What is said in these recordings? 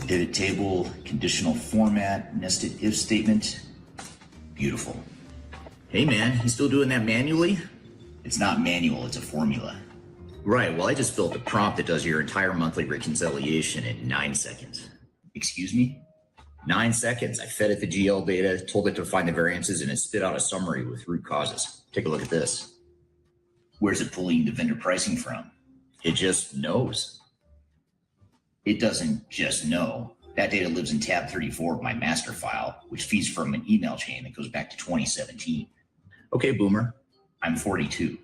Pivot table, conditional format, nested if statement. Beautiful. Hey man, you still doing that manually? It's not manual, it's a formula. Right, well I just built a prompt that does your entire monthly reconciliation in 9 seconds. Excuse me? 9 seconds. I fed it the GL data, told it to find the variances, and it spit out a summary with root causes. Take a look at this. Where's it pulling the vendor pricing from? It just knows. It doesn't just know. That data lives in tab 34 of my master file, which feeds from an email chain that goes back to 2017. Okay, Boomer. I'm 42.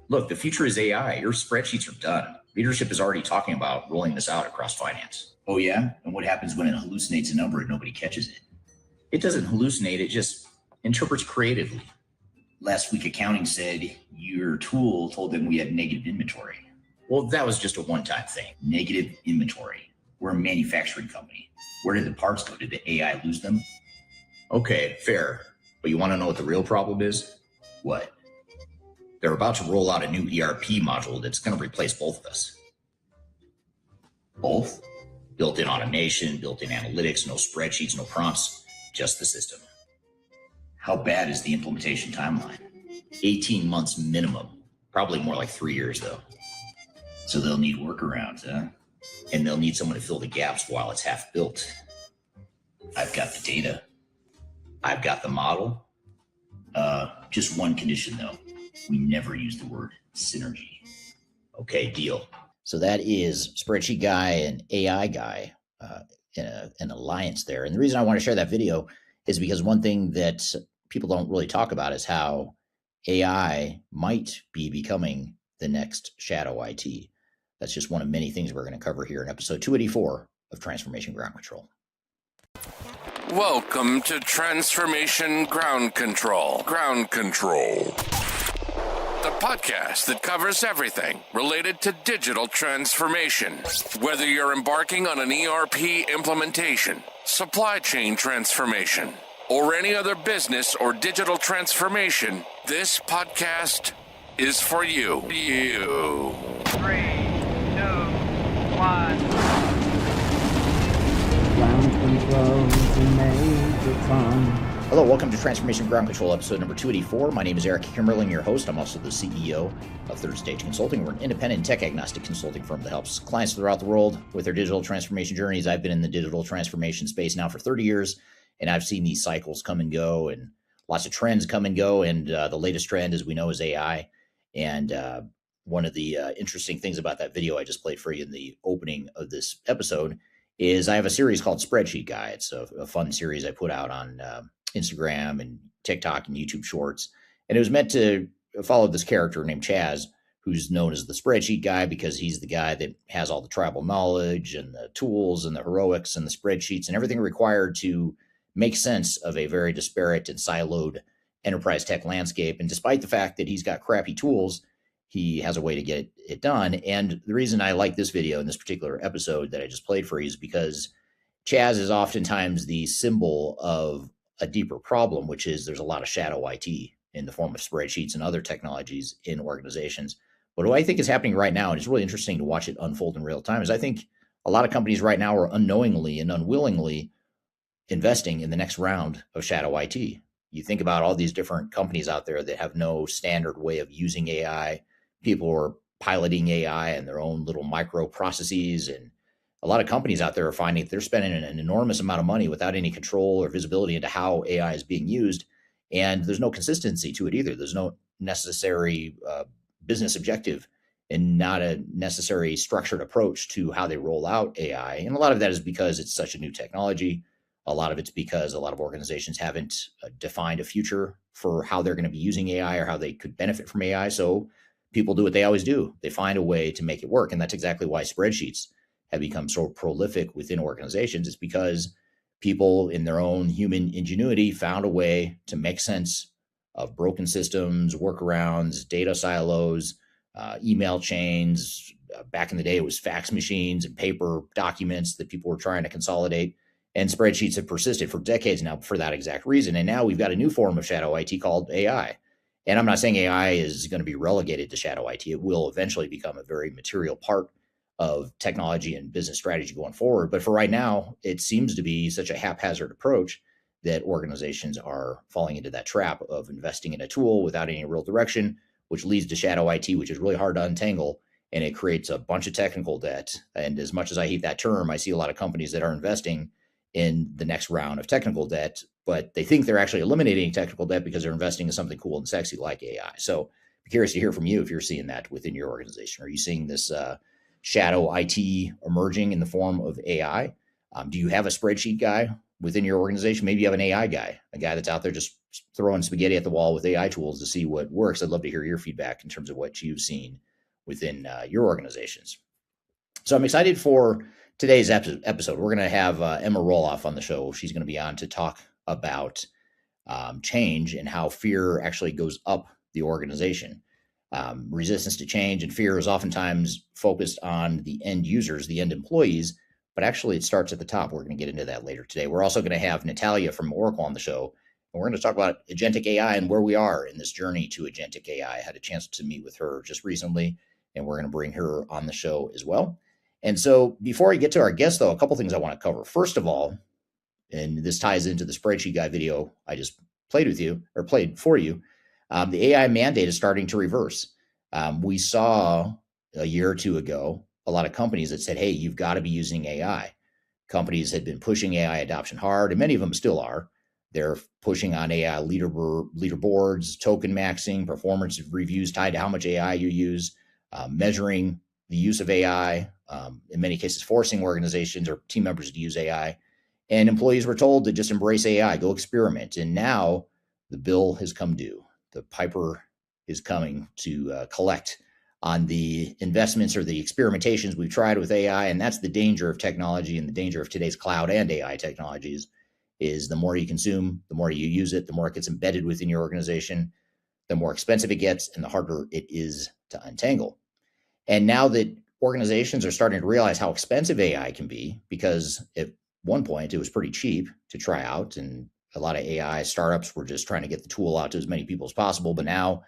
Look, the future is AI. Your spreadsheets are done. Leadership is already talking about rolling this out across finance. Oh yeah? And what happens when it hallucinates a number and nobody catches it? It doesn't hallucinate, it just interprets creatively. Last week, accounting said your tool told them we had negative inventory. Well, that was just a one-time thing. Negative inventory. We're a manufacturing company. Where did the parts go? Did the AI lose them? Okay, fair. But you want to know what the real problem is? What? They're about to roll out a new ERP module that's going to replace both of us. Both? Built-in automation, built-in analytics, no spreadsheets, no prompts, just the system. How bad is the implementation timeline? 18 months minimum. Probably more like 3 years, though. So they'll need workarounds, huh? And they'll need someone to fill the gaps while it's half built. I've got the data. I've got the model. Just one condition, though. We never use the word synergy. Okay, deal. So that is Spreadsheet Guy and AI Guy in an alliance there. And the reason I want to share that video is because one thing that people don't really talk about is how AI might be becoming the next shadow IT. That's just one of many things we're going to cover here in episode 284 of Transformation Ground Control. Welcome to Transformation Ground Control. Ground Control. The podcast that covers everything related to digital transformation. Whether you're embarking on an ERP implementation, supply chain transformation, or any other business or digital transformation, this podcast is for you. 3, 2, 1. Ground control to Major Tom. Hello, welcome to Transformation Ground Control, episode number 284. My name is Eric Kimmerling, your host. I'm also the CEO of Third Stage Consulting. We're an independent tech-agnostic consulting firm that helps clients throughout the world with their digital transformation journeys. I've been in the digital transformation space now for 30 years, and I've seen these cycles come and go, and lots of trends come and go, and the latest trend, as we know, is AI. And one of the interesting things about that video I just played for you in the opening of this episode is I have a series called Spreadsheet Guy. It's a fun series I put out on Instagram and TikTok and YouTube Shorts. And it was meant to follow this character named Chaz, who's known as the Spreadsheet Guy because he's the guy that has all the tribal knowledge and the tools and the heroics and the spreadsheets and everything required to make sense of a very disparate and siloed enterprise tech landscape. And despite the fact that he's got crappy tools, he has a way to get it done. And the reason I like this video in this particular episode that I just played for you is because Chaz is oftentimes the symbol of a deeper problem, which is there's a lot of shadow IT in the form of spreadsheets and other technologies in organizations. But what I think is happening right now, and it's really interesting to watch it unfold in real time, is I think a lot of companies right now are unknowingly and unwillingly investing in the next round of shadow IT. You think about all these different companies out there that have no standard way of using AI. People are piloting AI in their own little micro processes. And a lot of companies out there are finding that they're spending an enormous amount of money without any control or visibility into how AI is being used. And there's no consistency to it either. There's no necessary business objective and not a necessary structured approach to how they roll out AI. And a lot of that is because it's such a new technology. A lot of it's because a lot of organizations haven't defined a future for how they're going to be using AI or how they could benefit from AI. So people do what they always do. They find a way to make it work. And that's exactly why spreadsheets have become so prolific within organizations. It's because people in their own human ingenuity found a way to make sense of broken systems, workarounds, data silos, email chains. Back in the day, it was fax machines and paper documents that people were trying to consolidate. And spreadsheets have persisted for decades now for that exact reason. And now we've got a new form of shadow IT called AI. And I'm not saying AI is going to be relegated to shadow IT. It will eventually become a very material part of technology and business strategy going forward. But for right now, it seems to be such a haphazard approach that organizations are falling into that trap of investing in a tool without any real direction, which leads to shadow IT, which is really hard to untangle. And it creates a bunch of technical debt. And as much as I hate that term, I see a lot of companies that are investing in the next round of technical debt, but they think they're actually eliminating technical debt because they're investing in something cool and sexy like AI. So I'm curious to hear from you if you're seeing that within your organization. Are you seeing this shadow IT emerging in the form of AI? Do you have a spreadsheet guy within your organization? Maybe you have an AI guy, a guy that's out there just throwing spaghetti at the wall with AI tools to see what works. I'd love to hear your feedback in terms of what you've seen within your organizations. So I'm excited for today's episode. We're going to have Emma Roloff on the show. She's going to be on to talk about change and how fear actually goes up the organization. Resistance to change and fear is oftentimes focused on the end users, the end employees, but actually it starts at the top. We're going to get into that later today. We're also going to have Natalia from Oracle on the show, and we're going to talk about agentic AI and where we are in this journey to agentic AI. I had a chance to meet with her just recently, and we're going to bring her on the show as well. And so before I get to our guest, though, a couple things I want to cover. First of all, and this ties into the spreadsheet guy video I just played for you, the AI mandate is starting to reverse. We saw a year or two ago a lot of companies that said, hey, you've got to be using AI. Companies had been pushing AI adoption hard, and many of them still are. They're pushing on AI leaderboards, token maxing, performance reviews tied to how much AI you use, measuring the use of AI, in many cases forcing organizations or team members to use AI. And employees were told to just embrace AI, go experiment. And now the bill has come due. The piper is coming to collect on the investments or the experimentations we've tried with AI. And that's the danger of technology and the danger of today's cloud and AI technologies is the more you consume, the more you use it, the more it gets embedded within your organization, the more expensive it gets and the harder it is to untangle. And now that organizations are starting to realize how expensive AI can be, because at one point it was pretty cheap to try out, and a lot of AI startups were just trying to get the tool out to as many people as possible. But now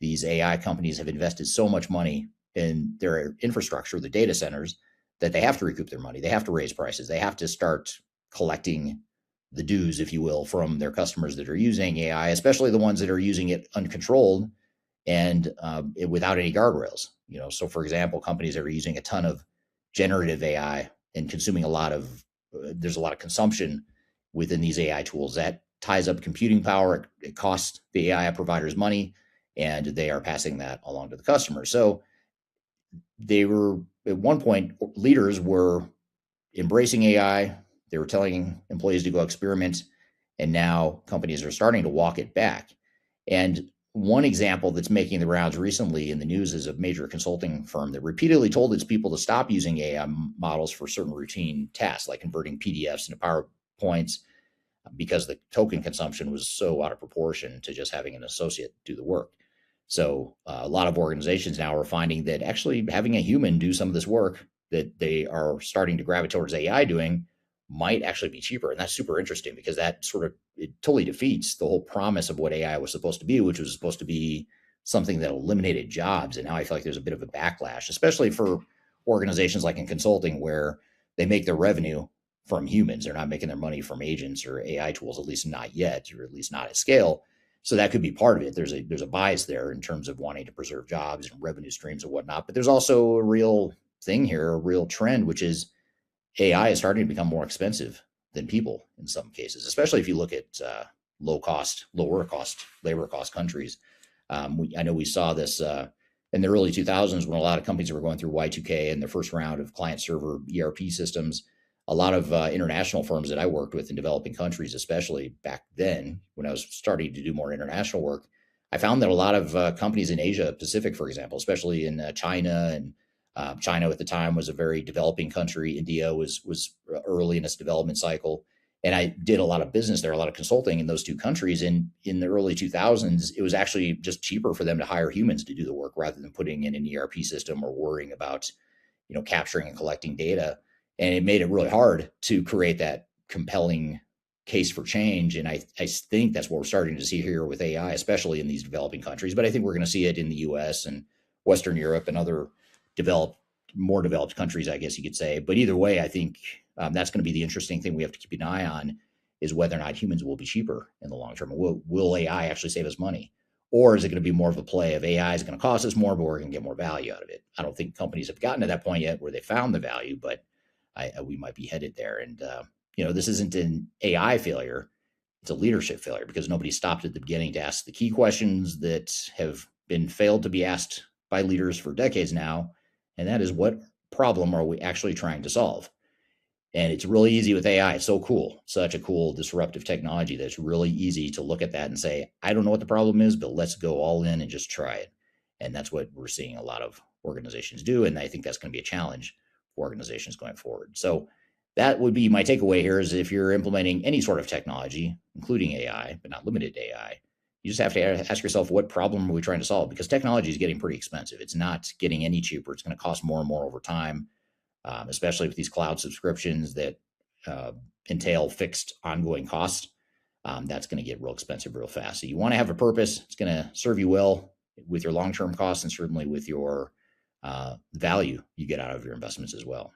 these AI companies have invested so much money in their infrastructure, the data centers, that they have to recoup their money. They have to raise prices. They have to start collecting the dues, if you will, from their customers that are using AI, especially the ones that are using it uncontrolled and without any guardrails. So for example, companies that are using a ton of generative AI and consuming there's a lot of consumption within these AI tools that ties up computing power. It costs the AI providers money, and they are passing that along to the customer. So they were, at one point, leaders were embracing AI. They were telling employees to go experiment, and now companies are starting to walk it back. And one example that's making the rounds recently in the news is a major consulting firm that repeatedly told its people to stop using AI models for certain routine tasks, like converting PDFs into PowerPoints, because the token consumption was so out of proportion to just having an associate do the work. So a lot of organizations now are finding that actually having a human do some of this work that they are starting to gravitate towards AI doing might actually be cheaper. And that's super interesting because that it totally defeats the whole promise of what AI was supposed to be, which was supposed to be something that eliminated jobs. And now I feel like there's a bit of a backlash, especially for organizations like in consulting, where they make their revenue from humans. They're not making their money from agents or AI tools, at least not yet, or at least not at scale. So that could be part of it. There's a bias there in terms of wanting to preserve jobs and revenue streams and whatnot. But there's also a real thing here, a real trend, which is AI is starting to become more expensive than people in some cases, especially if you look at lower cost labor cost countries. I know we saw this in the early 2000s when a lot of companies were going through Y2K and their first round of client server ERP systems. A lot of international firms that I worked with in developing countries, especially back then when I was starting to do more international work, I found that a lot of companies in Asia Pacific, for example, especially in China, and China at the time was a very developing country. India was early in its development cycle. And I did a lot of business there, a lot of consulting in those two countries. And in the early 2000s, it was actually just cheaper for them to hire humans to do the work rather than putting in an ERP system or worrying about, capturing and collecting data. And it made it really hard to create that compelling case for change. And I think that's what we're starting to see here with AI, especially in these developing countries. But I think we're going to see it in the US and Western Europe and other developed more developed countries, I guess you could say. But either way, I think that's going to be the interesting thing we have to keep an eye on, is whether or not humans will be cheaper in the long term. Will AI actually save us money? Or is it going to be more of a play of AI is going to cost us more, but we're going to get more value out of it? I don't think companies have gotten to that point yet where they found the value, but we might be headed there. And, this isn't an AI failure. It's a leadership failure, because nobody stopped at the beginning to ask the key questions that have been failed to be asked by leaders for decades now. And that is, what problem are we actually trying to solve? And it's really easy with AI. It's so cool. Such a cool disruptive technology that it's really easy to look at that and say, I don't know what the problem is, but let's go all in and just try it. And that's what we're seeing a lot of organizations do. And I think that's going to be a challenge for organizations going forward. So that would be my takeaway here, is if you're implementing any sort of technology, including AI, but not limited to AI, you just have to ask yourself, what problem are we trying to solve? Because technology is getting pretty expensive. It's not getting any cheaper. It's going to cost more and more over time. Especially with these cloud subscriptions that entail fixed ongoing costs, that's going to get real expensive real fast. So you want to have a purpose. It's going to serve you well with your long-term costs, and certainly with your value you get out of your investments as well.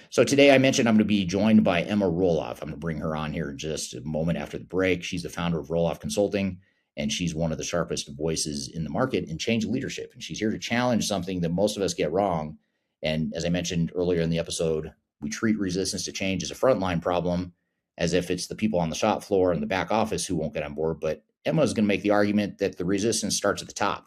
So today I mentioned I'm going to be joined by Emma Roloff. I'm going to bring her on here in just a moment after the break. She's the founder of Roloff Consulting, and she's one of the sharpest voices in the market in change leadership. And she's here to challenge something that most of us get wrong. And as I mentioned earlier in the episode, we treat resistance to change as a frontline problem, as if it's the people on the shop floor and the back office who won't get on board. But Emma is going to make the argument that the resistance starts at the top.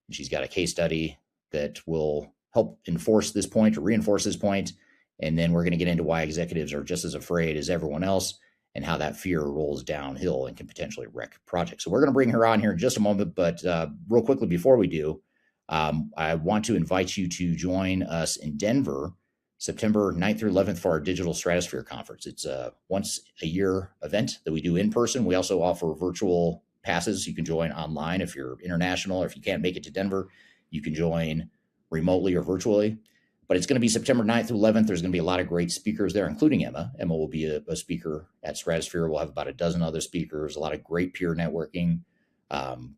And she's got a case study that will help enforce this point or reinforce this point. And then we're going to get into why executives are just as afraid as everyone else, and how that fear rolls downhill and can potentially wreck projects. So we're going to bring her on here in just a moment. But real quickly before we do, I want to invite you to join us in Denver, September 9th through 11th, for our Digital Stratosphere Conference. It's a once a year event that we do in person. We also offer virtual passes. You can join online if you're international, or if you can't make it to Denver, you can join remotely or virtually. But it's going to be September 9th through 11th. There's going to be a lot of great speakers there, including Emma. Emma will be a speaker at Stratosphere. We'll have about a dozen other speakers, a lot of great peer networking,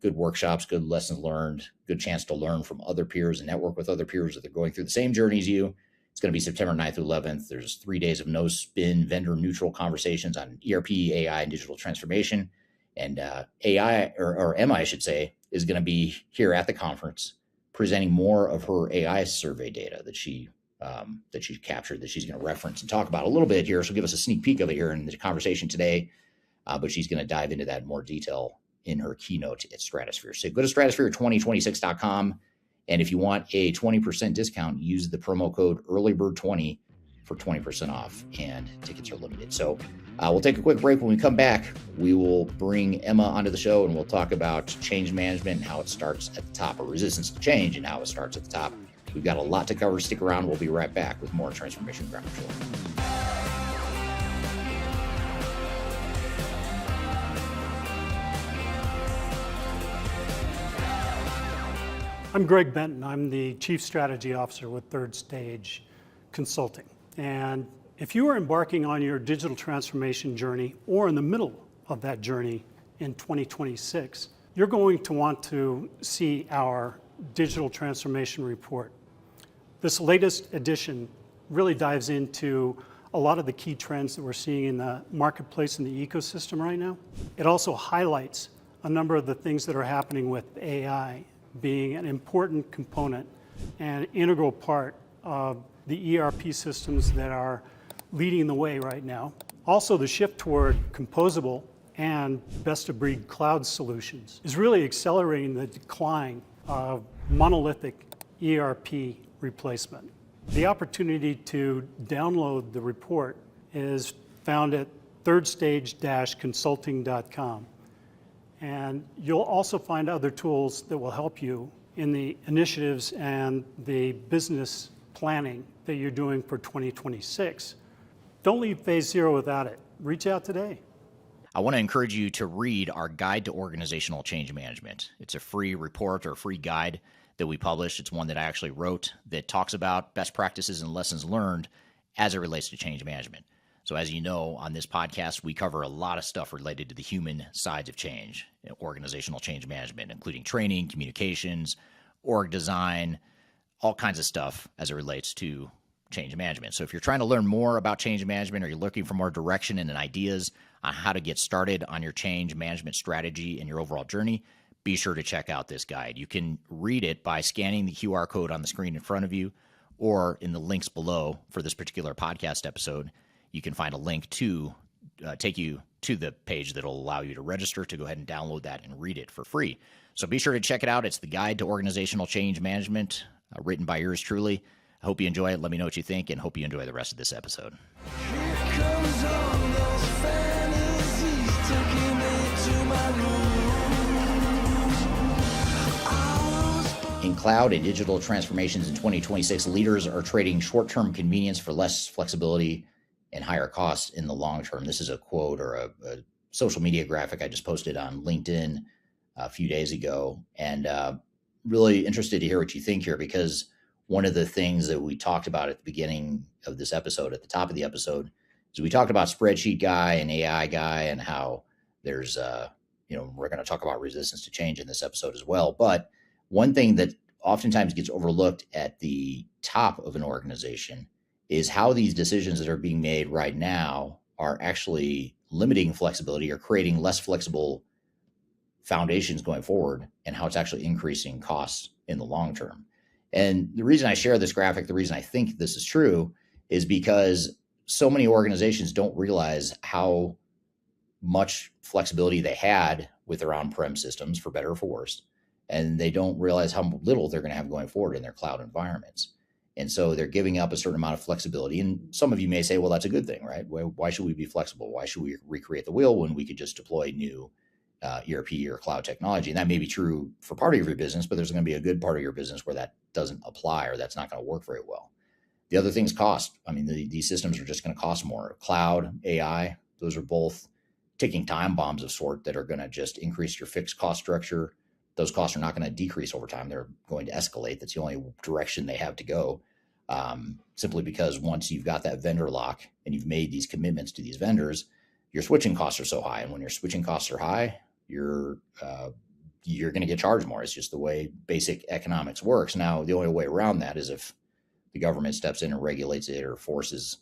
good workshops, good lessons learned, good chance to learn from other peers and network with other peers that are going through the same journey as you. It's going to be September 9th through 11th. There's 3 days of no spin, vendor neutral conversations on ERP, AI, and digital transformation. And AI, or Emma, I should say, is going to be here at the conference presenting more of her AI survey data that she captured, that she's going to reference and talk about a little bit here. She'll give us a sneak peek of it here in the conversation today, but she's going to dive into that in more detail in her keynote at Stratosphere. So go to stratosphere2026.com. And if you want a 20% discount, use the promo code EARLYBIRD20 for 20% off, and tickets are limited. So we'll take a quick break. When we come back, we will bring Emma onto the show, and we'll talk about change management and how it starts at the top, or resistance to change and how it starts at the top. We've got a lot to cover. Stick around. We'll be right back with more Transformation Ground Control. I'm Greg Benton. I'm the Chief Strategy Officer with Third Stage Consulting. And if you are embarking on your digital transformation journey, or in the middle of that journey in 2026, you're going to want to see our digital transformation report. This latest edition really dives into a lot of the key trends that we're seeing in the marketplace and the ecosystem right now. It also highlights a number of the things that are happening with AI being an important component and integral part of the ERP systems that are leading the way right now. Also, the shift toward composable and best-of-breed cloud solutions is really accelerating the decline of monolithic ERP replacement. The opportunity to download the report is found at thirdstage-consulting.com. And you'll also find other tools that will help you in the initiatives and the business planning that you're doing for 2026. Don't leave phase 0 without it. Reach out today. I want to encourage you to read our Guide to Organizational Change Management. It's a free report or free guide that we publish. It's one that I actually wrote that talks about best practices and lessons learned as it relates to change management. So as you know, on this podcast, we cover a lot of stuff related to the human sides of change, organizational change management, including training, communications, org design, all kinds of stuff as it relates to change management. So if you're trying to learn more about change management, or you're looking for more direction and ideas on how to get started on your change management strategy and your overall journey, be sure to check out this guide. You can read it by scanning the QR code on the screen in front of you, or in the links below for this particular podcast episode. You can find a link to take you to the page that'll allow you to register to go ahead and download that and read it for free. So be sure to check it out. It's the Guide to Organizational Change Management, written by yours truly. I hope you enjoy it. Let me know what you think, and hope you enjoy the rest of this episode. In cloud and digital transformations in 2026, leaders are trading short-term convenience for less flexibility and higher costs in the long term. This is a quote or a social media graphic I just posted on LinkedIn a few days ago, and really interested to hear what you think here, because one of the things that we talked about at the beginning of this episode, at the top of the episode, is we talked about spreadsheet guy and AI guy, and how there's, we're going to talk about resistance to change in this episode as well. But one thing that oftentimes gets overlooked at the top of an organization is how these decisions that are being made right now are actually limiting flexibility or creating less flexible foundations going forward, and how it's actually increasing costs in the long term. And the reason I share this graphic, the reason I think this is true, is because so many organizations don't realize how much flexibility they had with their on-prem systems, for better or for worse, and they don't realize how little they're going to have going forward in their cloud environments. And so they're giving up a certain amount of flexibility. And some of you may say, well, that's a good thing, right? Why should we be flexible? Why should we recreate the wheel when we could just deploy new ERP or cloud technology? And that may be true for part of your business, but there's going to be a good part of your business where that doesn't apply, or that's not going to work very well. The other thing is cost. I mean, these systems are just going to cost more. Cloud, AI, those are both ticking time bombs of sort that are going to just increase your fixed cost structure. Those costs are not going to decrease over time. They're going to escalate. That's the only direction they have to go, simply because once you've got that vendor lock and you've made these commitments to these vendors, your switching costs are so high. And when your switching costs are high, you're going to get charged more. It's just the way basic economics works. Now, the only way around that is if the government steps in and regulates it, or forces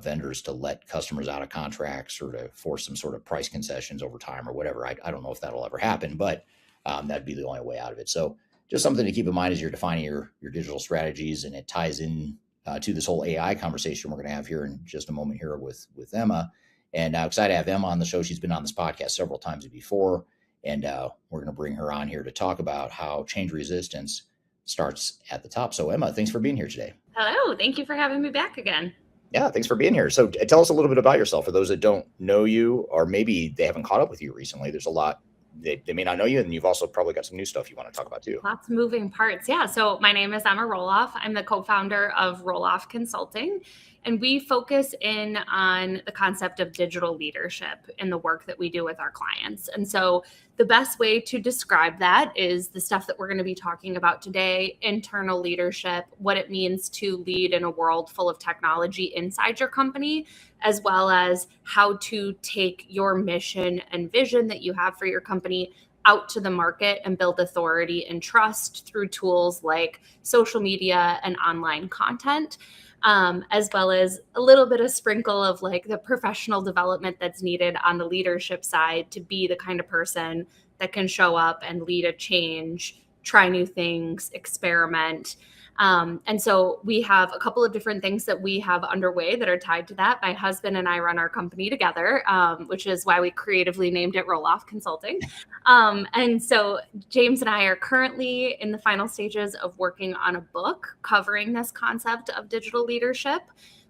vendors to let customers out of contracts, or to force some sort of price concessions over time or whatever. I don't know if that'll ever happen, but that'd be the only way out of it. So just something to keep in mind as you're defining your digital strategies, and it ties in to this whole AI conversation we're going to have here in just a moment here with Emma. And I'm excited to have Emma on the show. She's been on this podcast several times before, and we're going to bring her on here to talk about how change resistance starts at the top. So Emma, thanks for being here today. Hello, thank you for having me back again. Yeah, thanks for being here. So tell us a little bit about yourself for those that don't know you, or maybe they haven't caught up with you recently. There's a lot. They may not know you, and you've also probably got some new stuff you want to talk about too. Lots of moving parts. Yeah. So my name is Emma Roloff. I'm the co-founder of Roloff Consulting, and we focus in on the concept of digital leadership in the work that we do with our clients. And so the best way to describe that is the stuff that we're going to be talking about today: internal leadership, what it means to lead in a world full of technology inside your company, as well as how to take your mission and vision that you have for your company out to the market and build authority and trust through tools like social media and online content, as well as a little bit of sprinkle of like the professional development that's needed on the leadership side to be the kind of person that can show up and lead a change, try new things, experiment. And so we have a couple of different things that we have underway that are tied to that. My husband and I run our company together, which is why we creatively named it Roloff Consulting. And so James and I are currently in the final stages of working on a book covering this concept of digital leadership.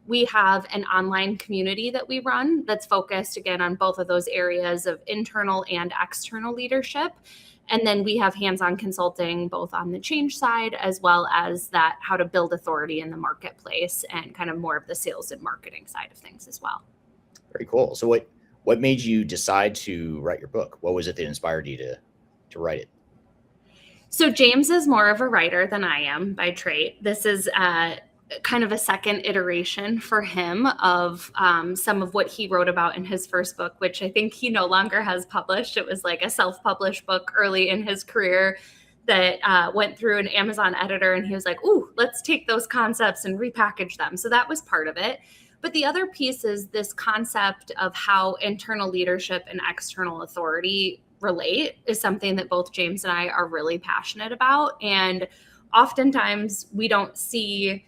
We have an online community that we run that's focused, again, on both of those areas of internal and external leadership. And then we have hands-on consulting, both on the change side, as well as that how to build authority in the marketplace, and kind of more of the sales and marketing side of things as well. Very cool. So what made you decide to write your book? What was it that inspired you to write it? So James is more of a writer than I am by trait. This is kind of a second iteration for him of some of what he wrote about in his first book, which I think he no longer has published. It was like a self-published book early in his career that went through an Amazon editor, and he was like, ooh, let's take those concepts and repackage them. So that was part of it. But the other piece is this concept of how internal leadership and external authority relate is something that both James and I are really passionate about. And oftentimes we don't see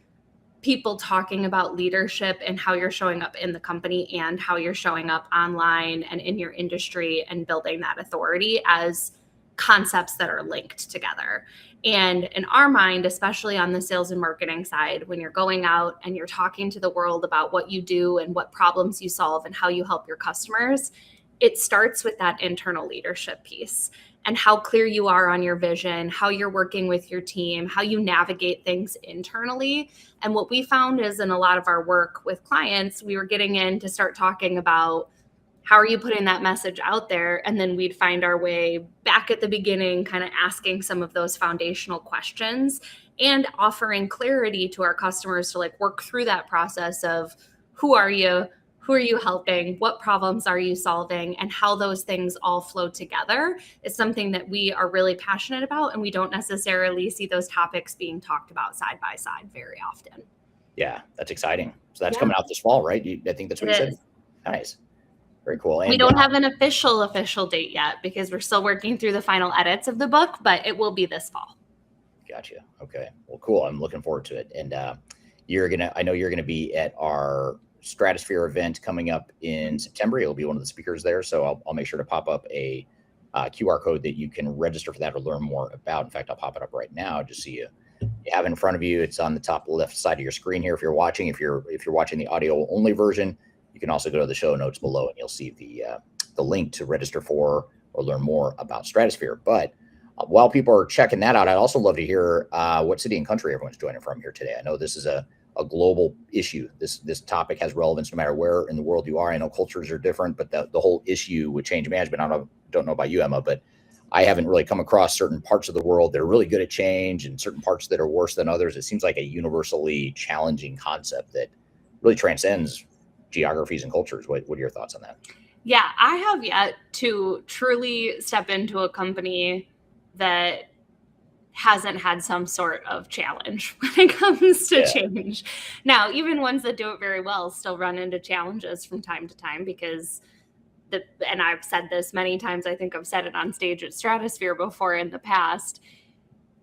people talking about leadership and how you're showing up in the company and how you're showing up online and in your industry and building that authority as concepts that are linked together. And in our mind, especially on the sales and marketing side, when you're going out and you're talking to the world about what you do and what problems you solve and how you help your customers, it starts with that internal leadership piece and how clear you are on your vision, how you're working with your team, how you navigate things internally. And what we found is in a lot of our work with clients, we were getting in to start talking about how are you putting that message out there? And then we'd find our way back at the beginning, kind of asking some of those foundational questions and offering clarity to our customers to like work through that process of who are you? Who are you helping? What problems are you solving? And how those things all flow together is something that we are really passionate about. And we don't necessarily see those topics being talked about side by side very often. Yeah, that's exciting. So that's coming out this fall, right? I think that's what you said. Nice. Very cool. And we don't have an official date yet because we're still working through the final edits of the book, but it will be this fall. Gotcha. Okay. Well, cool. I'm looking forward to it. And I know you're going to be at our Stratosphere event coming up in September. You'll be one of the speakers there. So I'll make sure to pop up a QR code that you can register for that or learn more about. In fact, I'll pop it up right now just so you have it in front of you. It's on the top left side of your screen here. If you're watching, if you're watching the audio only version, you can also go to the show notes below and you'll see the link to register for or learn more about Stratosphere. But while people are checking that out, I'd also love to hear what city and country everyone's joining from here today. I know this is a global issue. This topic has relevance no matter where in the world you are. I know cultures are different, but the whole issue with change management, I don't know about you, Emma, but I haven't really come across certain parts of the world that are really good at change and certain parts that are worse than others. It seems like a universally challenging concept that really transcends geographies and cultures. What are your thoughts on that? Yeah, I have yet to truly step into a company that hasn't had some sort of challenge when it comes to change. Now, even ones that do it very well still run into challenges from time to time because and I've said this many times, I think I've said it on stage at Stratosphere before in the past,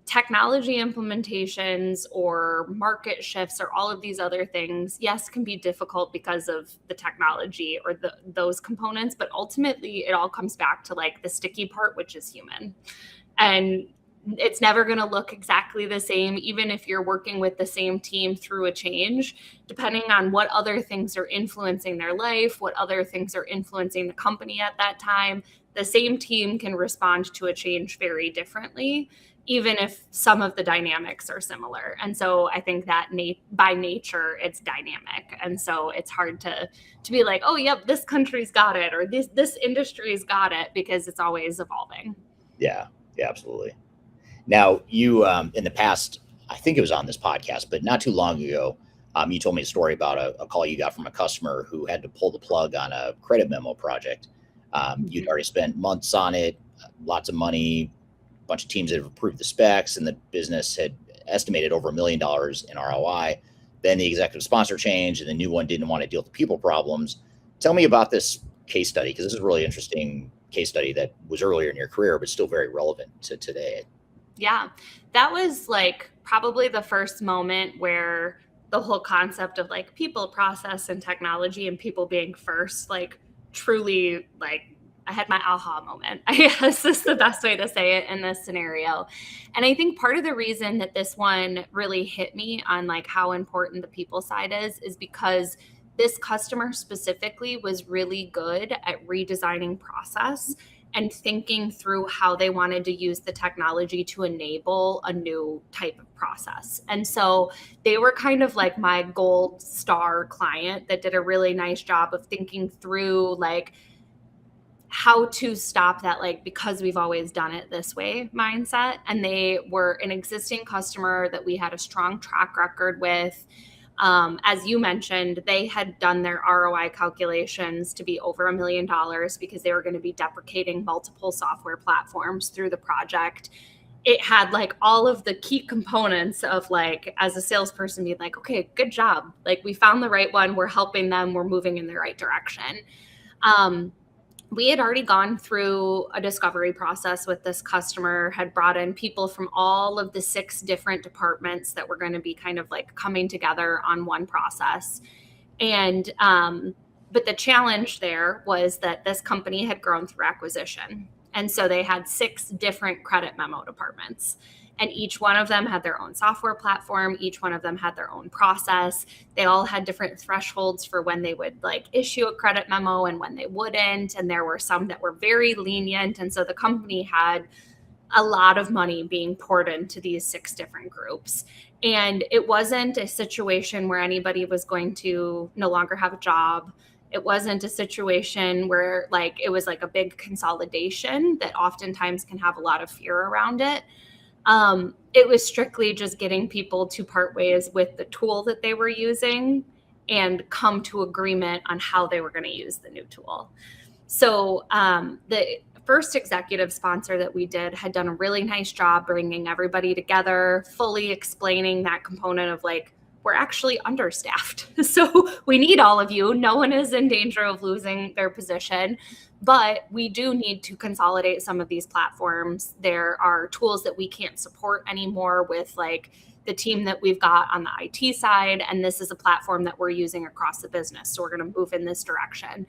technology implementations or market shifts or all of these other things, yes, can be difficult because of the technology or those components, but ultimately it all comes back to like the sticky part, which is human. And it's never going to look exactly the same, even if you're working with the same team through a change, depending on what other things are influencing their life, what other things are influencing the company at that time. The same team can respond to a change very differently, even if some of the dynamics are similar. And so I think that by nature, it's dynamic. And so it's hard to be like, oh, yep, this country's got it, or this industry's got it, because it's always evolving. Yeah, absolutely. Now, you, in the past, I think it was on this podcast, but not too long ago, you told me a story about a call you got from a customer who had to pull the plug on a credit memo project. You'd already spent months on it, lots of money, a bunch of teams that have approved the specs, and the business had estimated over $1 million in ROI. Then the executive sponsor changed, and the new one didn't want to deal with the people problems. Tell me about this case study, because this is a really interesting case study that was earlier in your career, but still very relevant to today. Yeah, that was like probably the first moment where the whole concept of like people, process, and technology and people being first, like truly, like I had my aha moment. I guess is the best way to say it in this scenario. And I think part of the reason that this one really hit me on like how important the people side is because this customer specifically was really good at redesigning process and thinking through how they wanted to use the technology to enable a new type of process. And so they were kind of like my gold star client that did a really nice job of thinking through like how to stop that, like, because we've always done it this way mindset. And they were an existing customer that we had a strong track record with. As you mentioned, they had done their ROI calculations to be over $1 million because they were going to be deprecating multiple software platforms through the project. it had like all of the key components of like, as a salesperson being like, okay, good job. Like we found the right one. We're helping them. We're moving in the right direction. We had already gone through a discovery process with this customer, had brought in people from all of the 6 different departments that were going to be kind of like coming together on one process. And, but the challenge there was that this company had grown through acquisition. And so they had 6 different credit memo departments. And each one of them had their own software platform. Each one of them had their own process. They all had different thresholds for when they would like issue a credit memo and when they wouldn't. And there were some that were very lenient. And so the company had a lot of money being poured into these 6 different groups. And it wasn't a situation where anybody was going to no longer have a job. It wasn't a situation where like it was like a big consolidation that oftentimes can have a lot of fear around it. It was strictly just getting people to part ways with the tool that they were using and come to agreement on how they were going to use the new tool. So the first executive sponsor that we did had done a really nice job bringing everybody together, fully explaining that component of like, we're actually understaffed. So we need all of you. No one is in danger of losing their position, but we do need to consolidate some of these platforms. There are tools that we can't support anymore with like the team that we've got on the IT side. And this is a platform that we're using across the business. So we're going to move in this direction.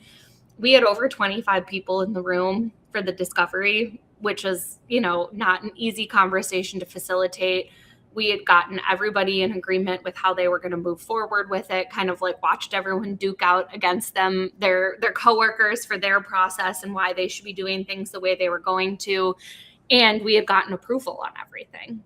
We had over 25 people in the room for the discovery, which is, you know, not an easy conversation to facilitate. We had gotten everybody in agreement with how they were going to move forward with it, kind of like watched everyone duke out against them, their coworkers for their process and why they should be doing things the way they were going to. And we had gotten approval on everything.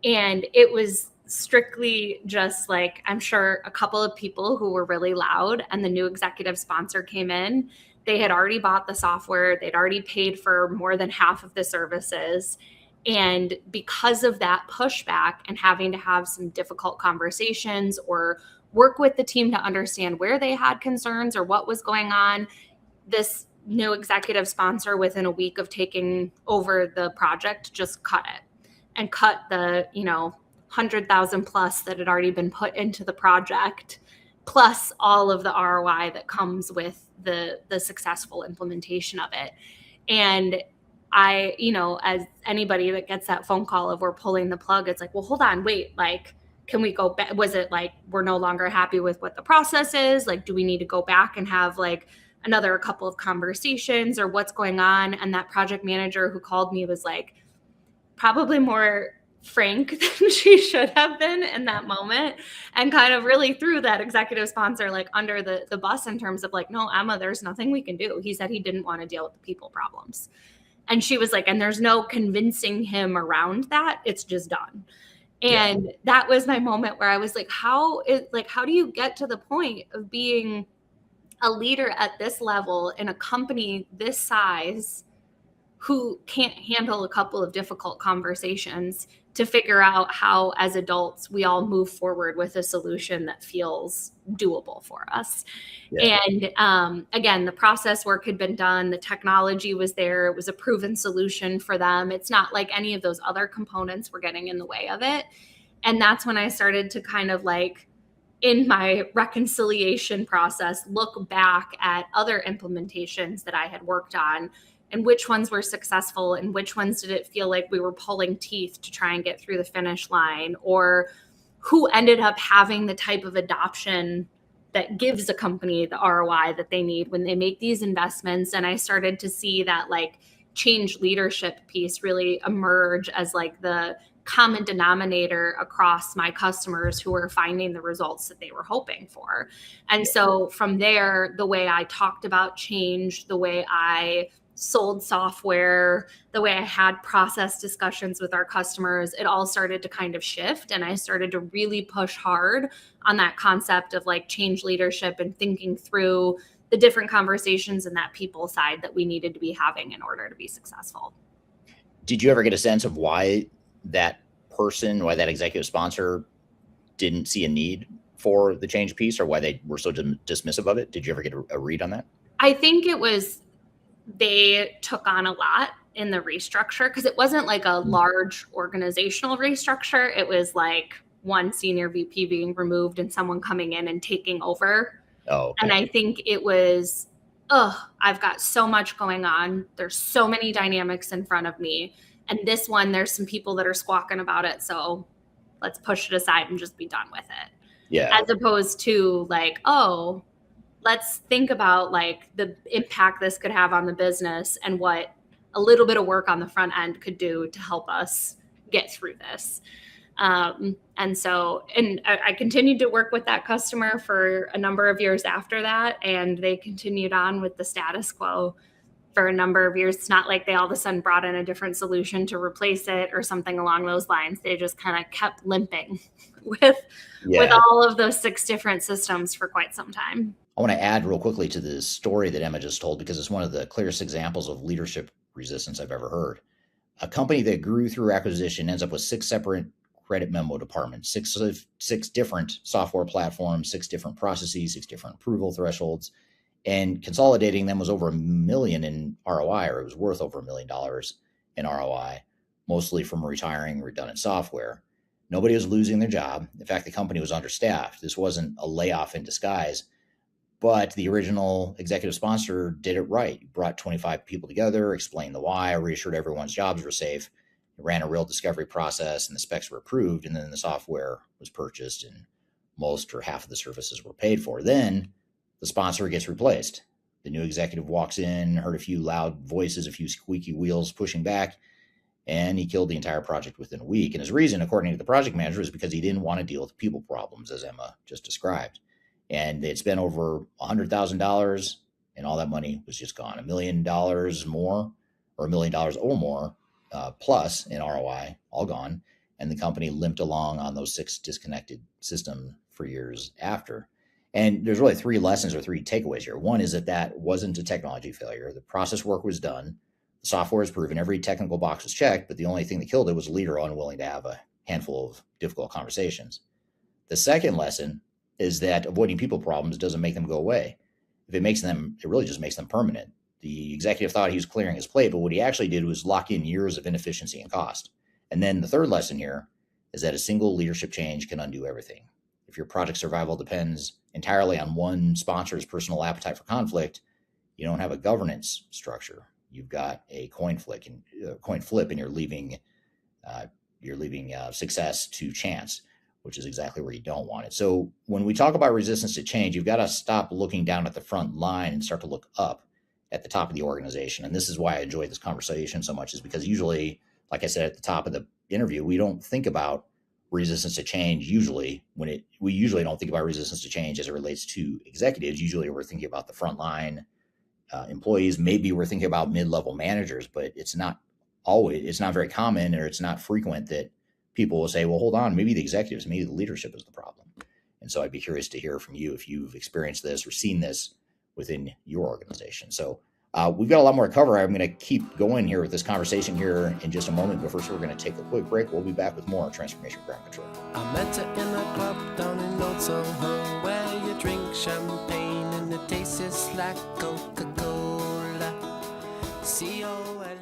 And it was strictly just like, I'm sure a couple of people who were really loud, and the new executive sponsor came in. They had already bought the software. They'd already paid for more than half of the services. And because of that pushback and having to have some difficult conversations or work with the team to understand where they had concerns or what was going on, this new executive sponsor within a week of taking over the project just cut it and cut the, 100,000 plus that had already been put into the project, plus all of the ROI that comes with the successful implementation of it. And I, as anybody that gets that phone call of we're pulling the plug, it's like, well, hold on, wait, like, can we go back? Was it like, we're no longer happy with what the process is? Like, do we need to go back and have like another couple of conversations, or what's going on? And that project manager who called me was like, probably more frank than she should have been in that moment, and kind of really threw that executive sponsor like under the bus in terms of like, no, Emma, there's nothing we can do. He said he didn't want to deal with the people problems. And she was like, and there's no convincing him around that. It's just done. And that was my moment where I was like, how do you get to the point of being a leader at this level in a company this size who can't handle a couple of difficult conversations to figure out how, as adults, we all move forward with a solution that feels doable for us. Yeah. And again, the process work had been done. The technology was there. It was a proven solution for them. It's not like any of those other components were getting in the way of it. And that's when I started to kind of like, in my reconciliation process, look back at other implementations that I had worked on, and which ones were successful and which ones did it feel like we were pulling teeth to try and get through the finish line, or who ended up having the type of adoption that gives a company the ROI that they need when they make these investments. And I started to see that like change leadership piece really emerge as like the common denominator across my customers who were finding the results that they were hoping for. And so from there, the way I talked about change, the way I sold software, the way I had process discussions with our customers, it all started to kind of shift. And I started to really push hard on that concept of like change leadership and thinking through the different conversations and that people side that we needed to be having in order to be successful. Did you ever get a sense of why that executive sponsor didn't see a need for the change piece, or why they were so dismissive of it? Did you ever get a read on that? I think it was, they took on a lot in the restructure, because it wasn't like a large organizational restructure. It was like one senior VP being removed and someone coming in and taking over. Oh, okay. And I think it was, I've got so much going on. There's so many dynamics in front of me. And this one, there's some people that are squawking about it. So let's push it aside and just be done with it. Yeah. As opposed to like, oh, let's think about like the impact this could have on the business and what a little bit of work on the front end could do to help us get through this. And I continued to work with that customer for a number of years after that, and they continued on with the status quo for a number of years. It's not like they all of a sudden brought in a different solution to replace it or something along those lines. They just kind of kept limping with all of those 6 different systems for quite some time. I want to add real quickly to the story that Emma just told, because it's one of the clearest examples of leadership resistance I've ever heard. A company that grew through acquisition ends up with 6 separate credit memo departments, 6 different software platforms, 6 different processes, 6 different approval thresholds, and consolidating them was over $1 million in ROI, or it was worth over $1 million in ROI, mostly from retiring redundant software. Nobody was losing their job. In fact, the company was understaffed. This wasn't a layoff in disguise. But the original executive sponsor did it right. He brought 25 people together, explained the why, reassured everyone's jobs were safe, ran a real discovery process, and the specs were approved, and then the software was purchased, and most or half of the services were paid for. Then the sponsor gets replaced. The new executive walks in, heard a few loud voices, a few squeaky wheels pushing back, and he killed the entire project within a week. And his reason, according to the project manager, is because he didn't want to deal with people problems, as Emma just described. And they'd spent over $100,000, and all that money was just gone. $1 million more, or $1 million or more, plus in ROI, all gone. And the company limped along on those 6 disconnected systems for years after. And there's really 3 lessons or 3 takeaways here. One is that wasn't a technology failure. The process work was done. The software is proven. Every technical box was checked, but the only thing that killed it was a leader unwilling to have a handful of difficult conversations. The second lesson is that avoiding people problems doesn't make them go away. If it makes them, it really just makes them permanent. The executive thought he was clearing his plate, but what he actually did was lock in years of inefficiency and cost. And then the third lesson here is that a single leadership change can undo everything. If your project survival depends entirely on one sponsor's personal appetite for conflict, you don't have a governance structure. You've got a coin flip, and you're leaving success to chance, which is exactly where you don't want it. So when we talk about resistance to change, you've got to stop looking down at the front line and start to look up at the top of the organization. And this is why I enjoy this conversation so much, is because usually, like I said at the top of the interview, we don't think about resistance to change we usually don't think about resistance to change as it relates to executives. Usually we're thinking about the front line employees. Maybe we're thinking about mid-level managers, but it's not very common, or it's not frequent that people will say, well, hold on, maybe the executives, maybe the leadership is the problem. And so I'd be curious to hear from you if you've experienced this or seen this within your organization. So we've got a lot more to cover. I'm going to keep going here with this conversation here in just a moment, but first we're going to take a quick break. We'll be back with more Transformation Ground Control. I met her in a club down in Old Soho, where you drink champagne and it tastes like Coca-Cola. C-O-L-A.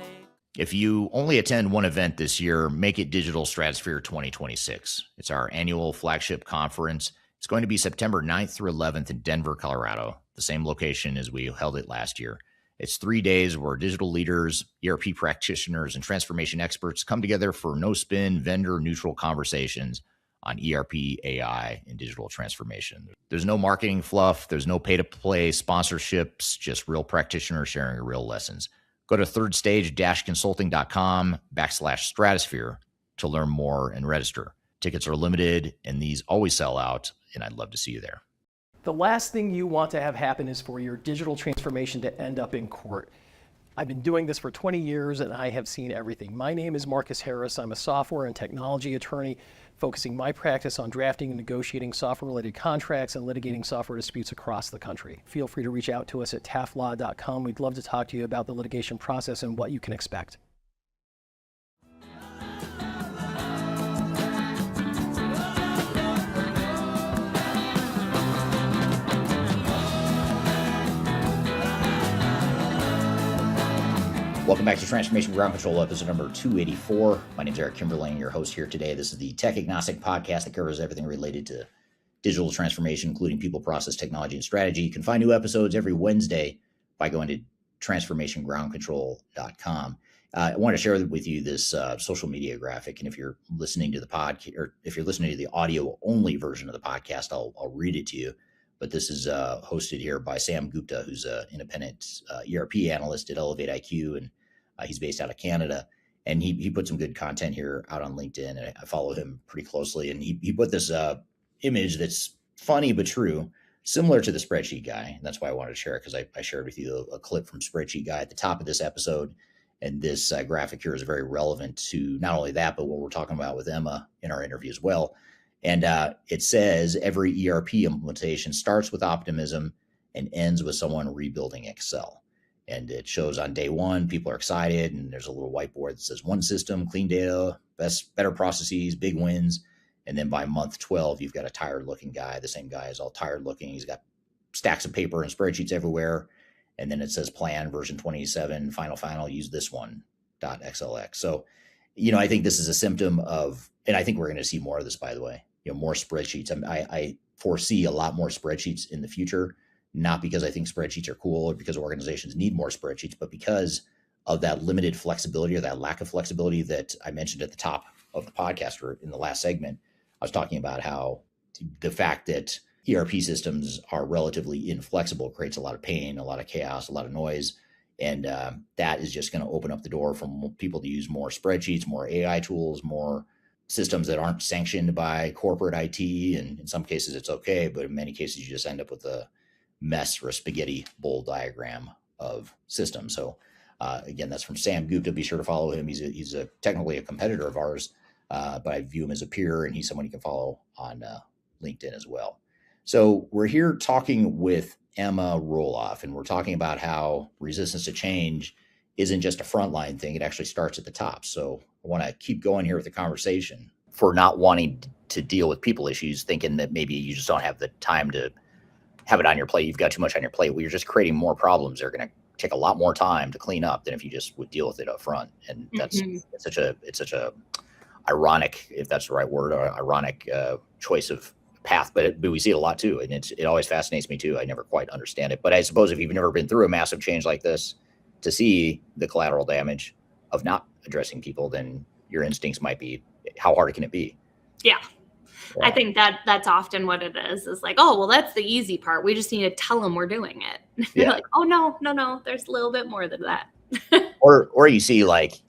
If you only attend one event this year, make it Digital Stratosphere 2026. It's our annual flagship conference. It's going to be September 9th through 11th in Denver, Colorado, the same location as we held it last year. It's 3 days where digital leaders, ERP practitioners, and transformation experts come together for no-spin, vendor-neutral conversations on ERP, AI, and digital transformation. There's no marketing fluff. There's no pay-to-play sponsorships, just real practitioners sharing real lessons. Go to thirdstage-consulting.com/stratosphere to learn more and register. Tickets are limited, and these always sell out, and I'd love to see you there. The last thing you want to have happen is for your digital transformation to end up in court. I've been doing this for 20 years, and I have seen everything. My name is Marcus Harris. I'm a software and technology attorney, focusing my practice on drafting and negotiating software-related contracts and litigating software disputes across the country. Feel free to reach out to us at taftlaw.com. We'd love to talk to you about the litigation process and what you can expect. Welcome back to Transformation Ground Control, episode number 284. My name is Eric Kimberling, your host here today. This is the tech agnostic podcast that covers everything related to digital transformation, including people, process, technology, and strategy. You can find new episodes every Wednesday by going to transformationgroundcontrol.com. I want to share with you this social media graphic, and if you're listening to the podcast, or if you're listening to the audio only version of the podcast, I'll read it to you. But this is hosted here by Sam Gupta, who's an independent ERP analyst at Elevate IQ, and he's based out of Canada. And he put some good content here out on LinkedIn, and I follow him pretty closely. And he put this image that's funny but true, similar to the Spreadsheet Guy. And that's why I wanted to share it, because I shared with you a clip from Spreadsheet Guy at the top of this episode. And this graphic here is very relevant to not only that, but what we're talking about with Emma in our interview as well. And it says every ERP implementation starts with optimism and ends with someone rebuilding Excel. And it shows on day one, people are excited, and there's a little whiteboard that says one system, clean data, better processes, big wins. And then by month 12, you've got a tired looking guy. The same guy is all tired looking. He's got stacks of paper and spreadsheets everywhere. And then it says plan version 27, final, use this one, .xlx. So, I think this is a symptom of, and I think we're going to see more of this, by the way, more spreadsheets. I foresee a lot more spreadsheets in the future, not because I think spreadsheets are cool or because organizations need more spreadsheets, but because of that limited flexibility or that lack of flexibility that I mentioned at the top of the podcast or in the last segment. I was talking about how the fact that ERP systems are relatively inflexible creates a lot of pain, a lot of chaos, a lot of noise. And that is just going to open up the door for people to use more spreadsheets, more AI tools, more systems that aren't sanctioned by corporate IT. And in some cases, it's okay. But in many cases, you just end up with a mess or a spaghetti bowl diagram of systems. So again, that's from Sam Gupta. Be sure to follow him. He's technically a competitor of ours, but I view him as a peer, and he's someone you can follow on LinkedIn as well. So we're here talking with Emma Roloff, and we're talking about how resistance to change isn't just a frontline thing. It actually starts at the top. So I want to keep going here with the conversation for not wanting to deal with people issues, thinking that maybe you just don't have the time to have it on your plate. You've got too much on your plate. Well, you're just creating more problems. They're going to take a lot more time to clean up than if you just would deal with it up front. And that's it's such a ironic, if that's the right word, or ironic choice of path, but we see it a lot too. And it always fascinates me too. I never quite understand it, but I suppose if you've never been through a massive change like this, to see the collateral damage of not addressing people, then your instincts might be, how hard can it be? Yeah. I think that's often what it is like, oh, well, that's the easy part. We just need to tell them we're doing it. Yeah. Like, oh, no, there's a little bit more than that. or you see, like,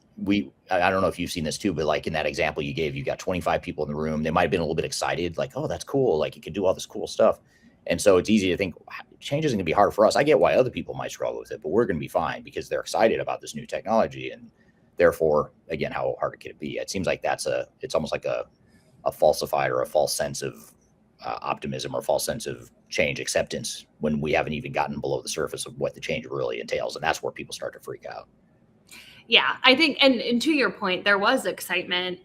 I don't know if you've seen this too, but like in that example you gave, you got 25 people in the room. They might've been a little bit excited, like, oh, that's cool. Like you can do all this cool stuff. And so it's easy to think change isn't gonna be hard for us. I get why other people might struggle with it, but we're going to be fine because they're excited about this new technology. And therefore, again, how hard can it be? It seems like it's almost like a falsified or a false sense of optimism or false sense of change acceptance when we haven't even gotten below the surface of what the change really entails. And that's where people start to freak out. Yeah, I think, and to your point, there was excitement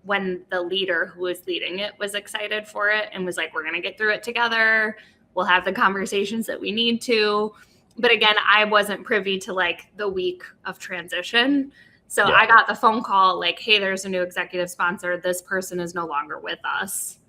when the leader who was leading it was excited for it and was like, we're going to get through it together. We'll have the conversations that we need to. But again, I wasn't privy to like the week of transition. So yeah. I got the phone call like, hey, there's a new executive sponsor. This person is no longer with us.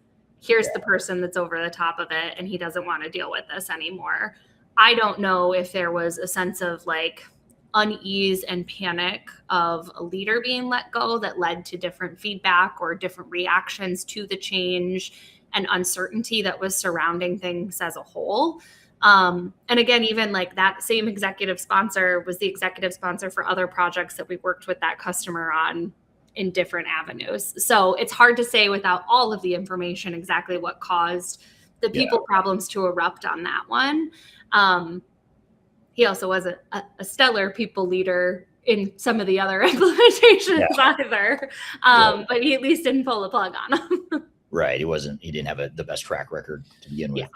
Here's the person that's over the top of it, and he doesn't want to deal with this anymore. I don't know if there was a sense of like unease and panic of a leader being let go that led to different feedback or different reactions to the change and uncertainty that was surrounding things as a whole. And again, even like that same executive sponsor was the executive sponsor for other projects that we worked with that customer on in different avenues. So it's hard to say without all of the information exactly what caused the people problems to erupt on that one. He also wasn't a stellar people leader in some of the other implementations either. But he at least didn't pull the plug on him. Right. He didn't have the best track record to begin with.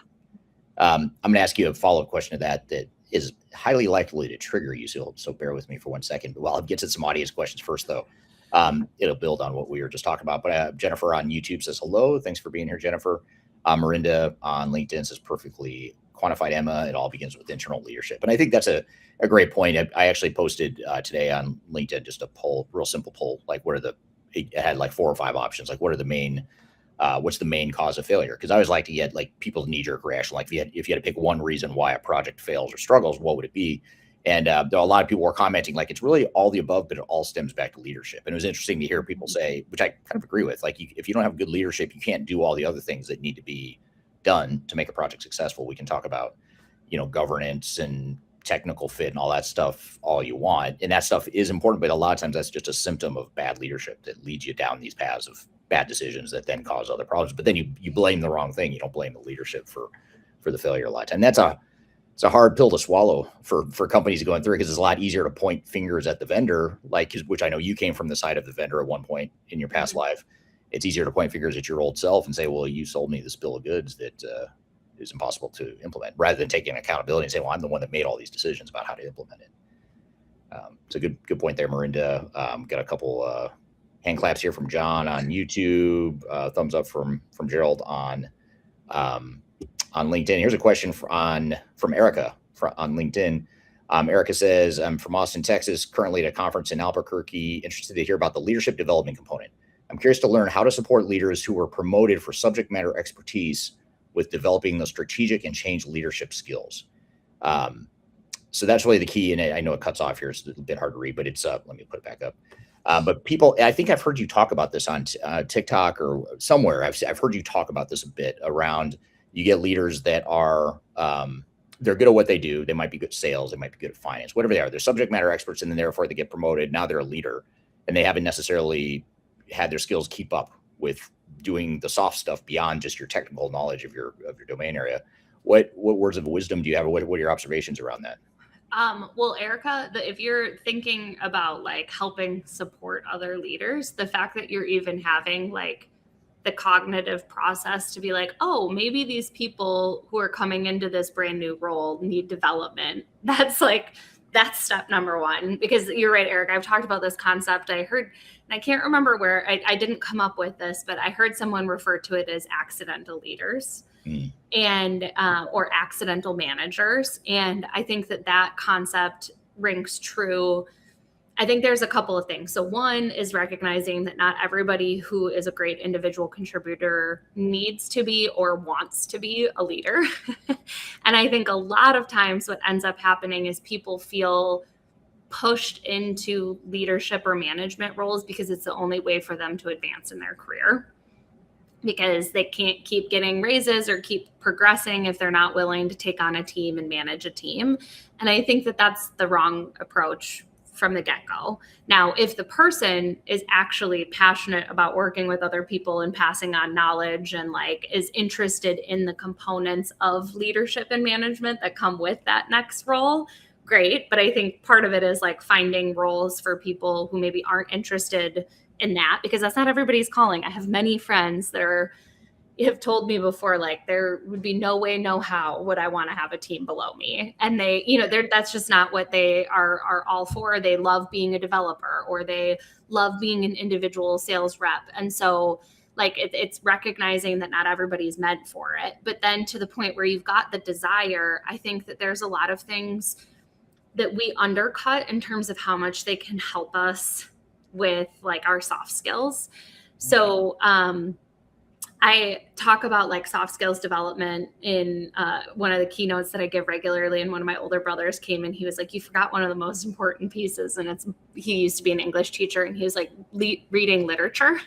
I'm going to ask you a follow-up question to that is highly likely to trigger you. So bear with me for 1 second. But I'll get to some audience questions first, though. It'll build on what we were just talking about. But Jennifer on YouTube says, hello. Thanks for being here, Jennifer. Marinda on LinkedIn says perfectly quantified Emma. It all begins with internal leadership. And I think that's a great point. I actually posted today on LinkedIn just a poll, real simple poll, like it had like 4 or 5 options, like what are the main what's the main cause of failure? Because I always like to get like people's knee-jerk reaction. Like if you had to pick one reason why a project fails or struggles, what would it be? And there are a lot of people were commenting like it's really all the above, but it all stems back to leadership. And it was interesting to hear people say, which I kind of agree with, like if you don't have good leadership, you can't do all the other things that need to be done to make a project successful. We can talk about, governance and technical fit and all that stuff all you want. And that stuff is important, but a lot of times that's just a symptom of bad leadership that leads you down these paths of bad decisions that then cause other problems. But then you blame the wrong thing. You don't blame the leadership for the failure a lot. And it's a hard pill to swallow for companies going through, because it's a lot easier to point fingers at the vendor, which I know you came from the side of the vendor at one point in your past life. It's easier to point fingers at your old self and say, well, you sold me this bill of goods that is impossible to implement, rather than taking accountability and say, well, I'm the one that made all these decisions about how to implement it. It's a good point there, Marinda. Got a couple hand claps here from John on YouTube, thumbs up from Gerald on LinkedIn. Here's a question from Erica on LinkedIn. Erica says, I'm from Austin, Texas, currently at a conference in Albuquerque, interested to hear about the leadership development component. I'm curious to learn how to support leaders who were promoted for subject matter expertise with developing the strategic and change leadership skills. So that's really the key. And I know it cuts off here. It's a bit hard to read, but it's let me put it back up. But people, I think I've heard you talk about this on TikTok or somewhere. I've heard you talk about this a bit around, you get leaders that are, they're good at what they do. They might be good at sales. They might be good at finance, whatever they are. They're subject matter experts, and then therefore they get promoted. Now they're a leader, and they haven't necessarily had their skills keep up with doing the soft stuff beyond just your technical knowledge of your domain area. What words of wisdom do you have? What are your observations around that? Well, Erica, if you're thinking about like helping support other leaders, the fact that you're even having like the cognitive process to be like, oh, maybe these people who are coming into this brand new role need development. That's step number one, because you're right, Eric. I've talked about this concept. I heard, and I can't remember where, I didn't come up with this, but I heard someone refer to it as accidental leaders and or accidental managers. And I think that concept rings true. I think there's a couple of things. So one is recognizing that not everybody who is a great individual contributor needs to be or wants to be a leader. And I think a lot of times what ends up happening is people feel pushed into leadership or management roles because it's the only way for them to advance in their career, because they can't keep getting raises or keep progressing if they're not willing to take on a team and manage a team. And I think that that's the wrong approach from the get-go. Now, if the person is actually passionate about working with other people and passing on knowledge and like is interested in the components of leadership and management that come with that next role, great. But I think part of it is like finding roles for people who maybe aren't interested in that, because that's not everybody's calling. I have many friends that have told me before, like, there would be no way, no how would I want to have a team below me. And they, that's just not what they are all for. They love being a developer, or they love being an individual sales rep. And so like it's recognizing that not everybody's meant for it. But then to the point where you've got the desire, I think that there's a lot of things that we undercut in terms of how much they can help us with like our soft skills. So, I talk about like soft skills development in one of the keynotes that I give regularly. And one of my older brothers came and he was like, you forgot one of the most important pieces. And he used to be an English teacher, and he was like reading literature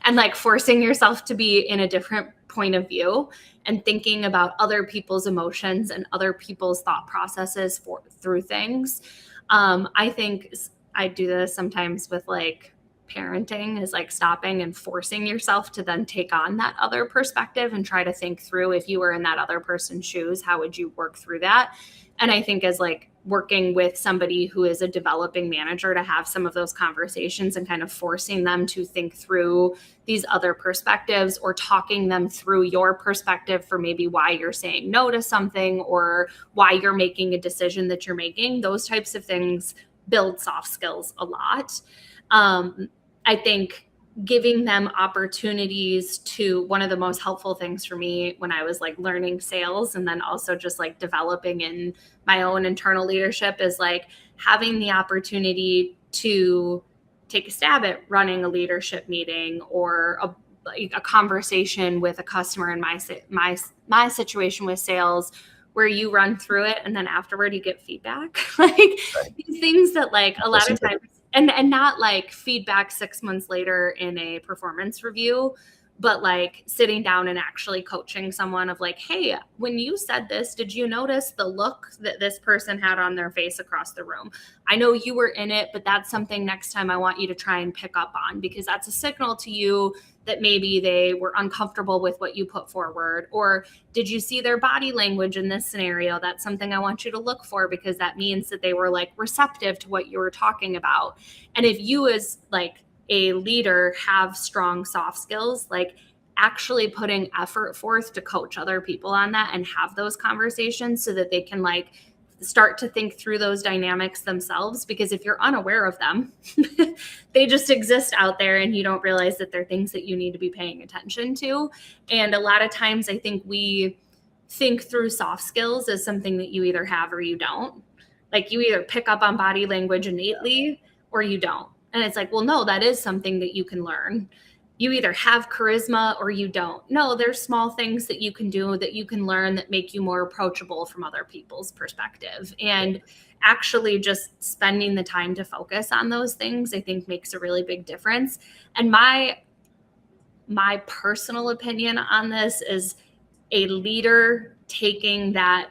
and like forcing yourself to be in a different point of view and thinking about other people's emotions and other people's thought processes through things. I think I do this sometimes with like parenting, is like stopping and forcing yourself to then take on that other perspective and try to think through, if you were in that other person's shoes, how would you work through that? And I think as like working with somebody who is a developing manager, to have some of those conversations and kind of forcing them to think through these other perspectives, or talking them through your perspective for maybe why you're saying no to something or why you're making a decision that you're making. Those types of things build soft skills a lot. I think giving them opportunities to, one of the most helpful things for me when I was like learning sales and then also just like developing in my own internal leadership is like having the opportunity to take a stab at running a leadership meeting or a conversation with a customer in my situation with sales, where you run through it and then afterward you get feedback. Like these things that like a lot of times, and not like feedback 6 months later in a performance review, but like sitting down and actually coaching someone of like, hey, when you said this, did you notice the look that this person had on their face across the room? I know you were in it, but that's something next time I want you to try and pick up on, because that's a signal to you that maybe they were uncomfortable with what you put forward. Or did you see their body language in this scenario? That's something I want you to look for, because that means that they were like receptive to what you were talking about. And if you as like a leader have strong soft skills, like actually putting effort forth to coach other people on that and have those conversations so that they can like start to think through those dynamics themselves. Because if you're unaware of them, they just exist out there and you don't realize that they're things that you need to be paying attention to. And a lot of times I think we think through soft skills as something that you either have or you don't. Like you either pick up on body language innately or you don't. And it's like, well, no, that is something that you can learn. You either have charisma or you don't. No, there's small things that you can do that you can learn that make you more approachable from other people's perspective. And actually just spending the time to focus on those things, I think makes a really big difference. And my personal opinion on this is a leader taking that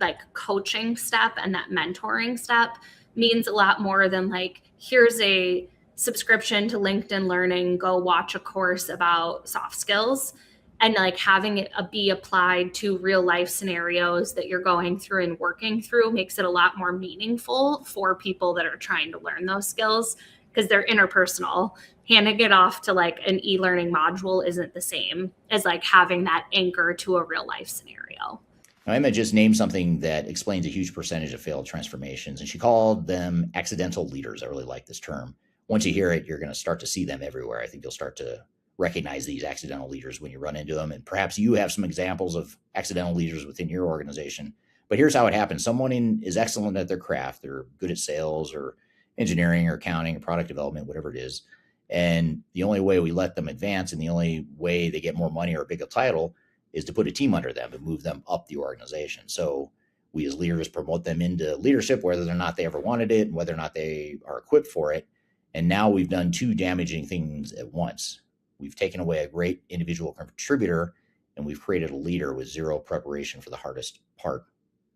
like coaching step and that mentoring step means a lot more than like, here's a subscription to LinkedIn Learning, go watch a course about soft skills, and like having it be applied to real life scenarios that you're going through and working through makes it a lot more meaningful for people that are trying to learn those skills, because they're interpersonal. Handing it off to like an e-learning module isn't the same as like having that anchor to a real life scenario. Now, Emma just named something that explains a huge percentage of failed transformations, and she called them accidental leaders. I really like this term. Once you hear it, you're going to start to see them everywhere. I think you'll start to recognize these accidental leaders when you run into them. And perhaps you have some examples of accidental leaders within your organization. But here's how it happens. Someone is excellent at their craft. They're good at sales or engineering or accounting or product development, whatever it is. And the only way we let them advance and the only way they get more money or a bigger title is to put a team under them and move them up the organization. So we as leaders promote them into leadership, whether or not they ever wanted it and whether or not they are equipped for it. And now we've done two damaging things at once. We've taken away a great individual contributor, and we've created a leader with zero preparation for the hardest part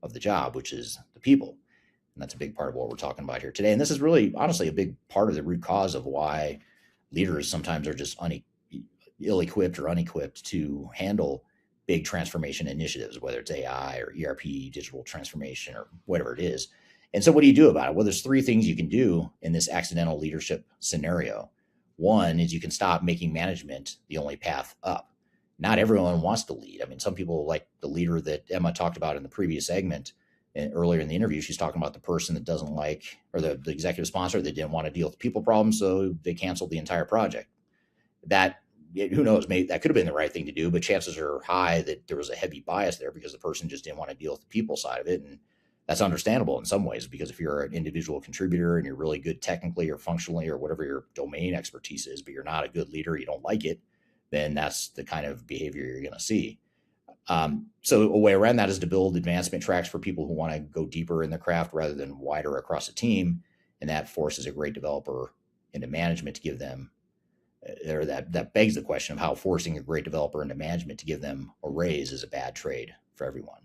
of the job, which is the people. And that's a big part of what we're talking about here today. And this is really, honestly, a big part of the root cause of why leaders sometimes are just ill-equipped or unequipped to handle big transformation initiatives, whether it's AI or ERP, digital transformation, or whatever it is. And so what do you do about it? Well, there's three things you can do in this accidental leadership scenario. One is you can stop making management the only path up. Not everyone wants to lead. I mean, some people like the leader that Emma talked about in the previous segment. And earlier in the interview, she's talking about the person that doesn't like, or the executive sponsor that didn't want to deal with people problems, so they canceled the entire project. That, who knows, maybe that could have been the right thing to do, but chances are high that there was a heavy bias there because the person just didn't want to deal with the people side of it. And that's understandable in some ways, because if you're an individual contributor and you're really good technically or functionally or whatever your domain expertise is, but you're not a good leader, you don't like it, then that's the kind of behavior you're going to see. So a way around that is to build advancement tracks for people who want to go deeper in the craft rather than wider across a team. And that forces a great developer into management to give them, or that begs the question of how forcing a great developer into management to give them a raise is a bad trade for everyone.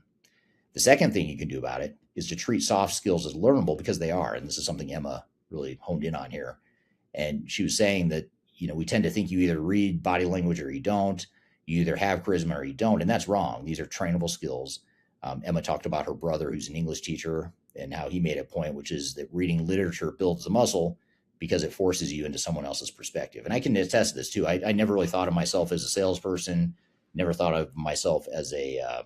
The second thing you can do about it is to treat soft skills as learnable, because they are. And this is something Emma really honed in on here. And she was saying that, we tend to think you either read body language or you don't. You either have charisma or you don't. And that's wrong. These are trainable skills. Emma talked about her brother, who's an English teacher, and how he made a point, which is that reading literature builds the muscle because it forces you into someone else's perspective. And I can attest to this too. I never really thought of myself as a salesperson, never thought of myself as a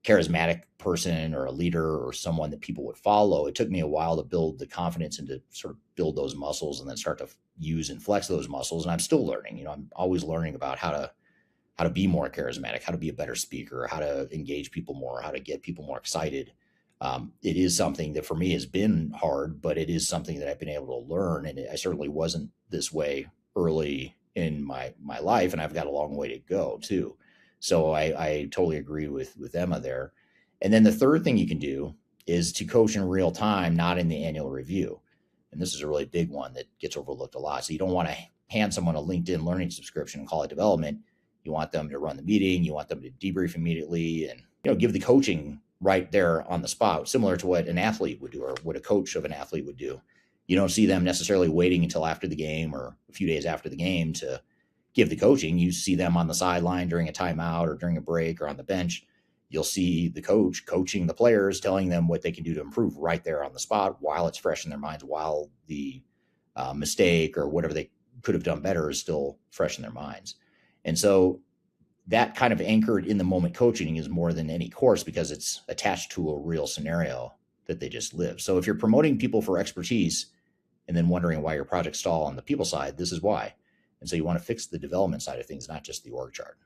charismatic person or a leader or someone that people would follow. It took me a while to build the confidence and to sort of build those muscles and then start to use and flex those muscles. And I'm still learning. I'm always learning about how to be more charismatic, how to be a better speaker, how to engage people more, how to get people more excited. It is something that for me has been hard, but it is something that I've been able to learn. And I certainly wasn't this way early in my life, and I've got a long way to go too. So I totally agree with Emma there. And then the third thing you can do is to coach in real time, not in the annual review. And this is a really big one that gets overlooked a lot. So you don't want to hand someone a LinkedIn learning subscription and call it development. You want them to run the meeting. You want them to debrief immediately and give the coaching right there on the spot, similar to what an athlete would do or what a coach of an athlete would do. You don't see them necessarily waiting until after the game or a few days after the game to give the coaching. You see them on the sideline during a timeout or during a break or on the bench. You'll see the coach coaching the players, telling them what they can do to improve right there on the spot while it's fresh in their minds, while the mistake or whatever they could have done better is still fresh in their minds. And so that kind of anchored in the moment coaching is more than any course because it's attached to a real scenario that they just live. So if you're promoting people for expertise and then wondering why your projects stall on the people side, this is why. And so you want to fix the development side of things, not just the org chart.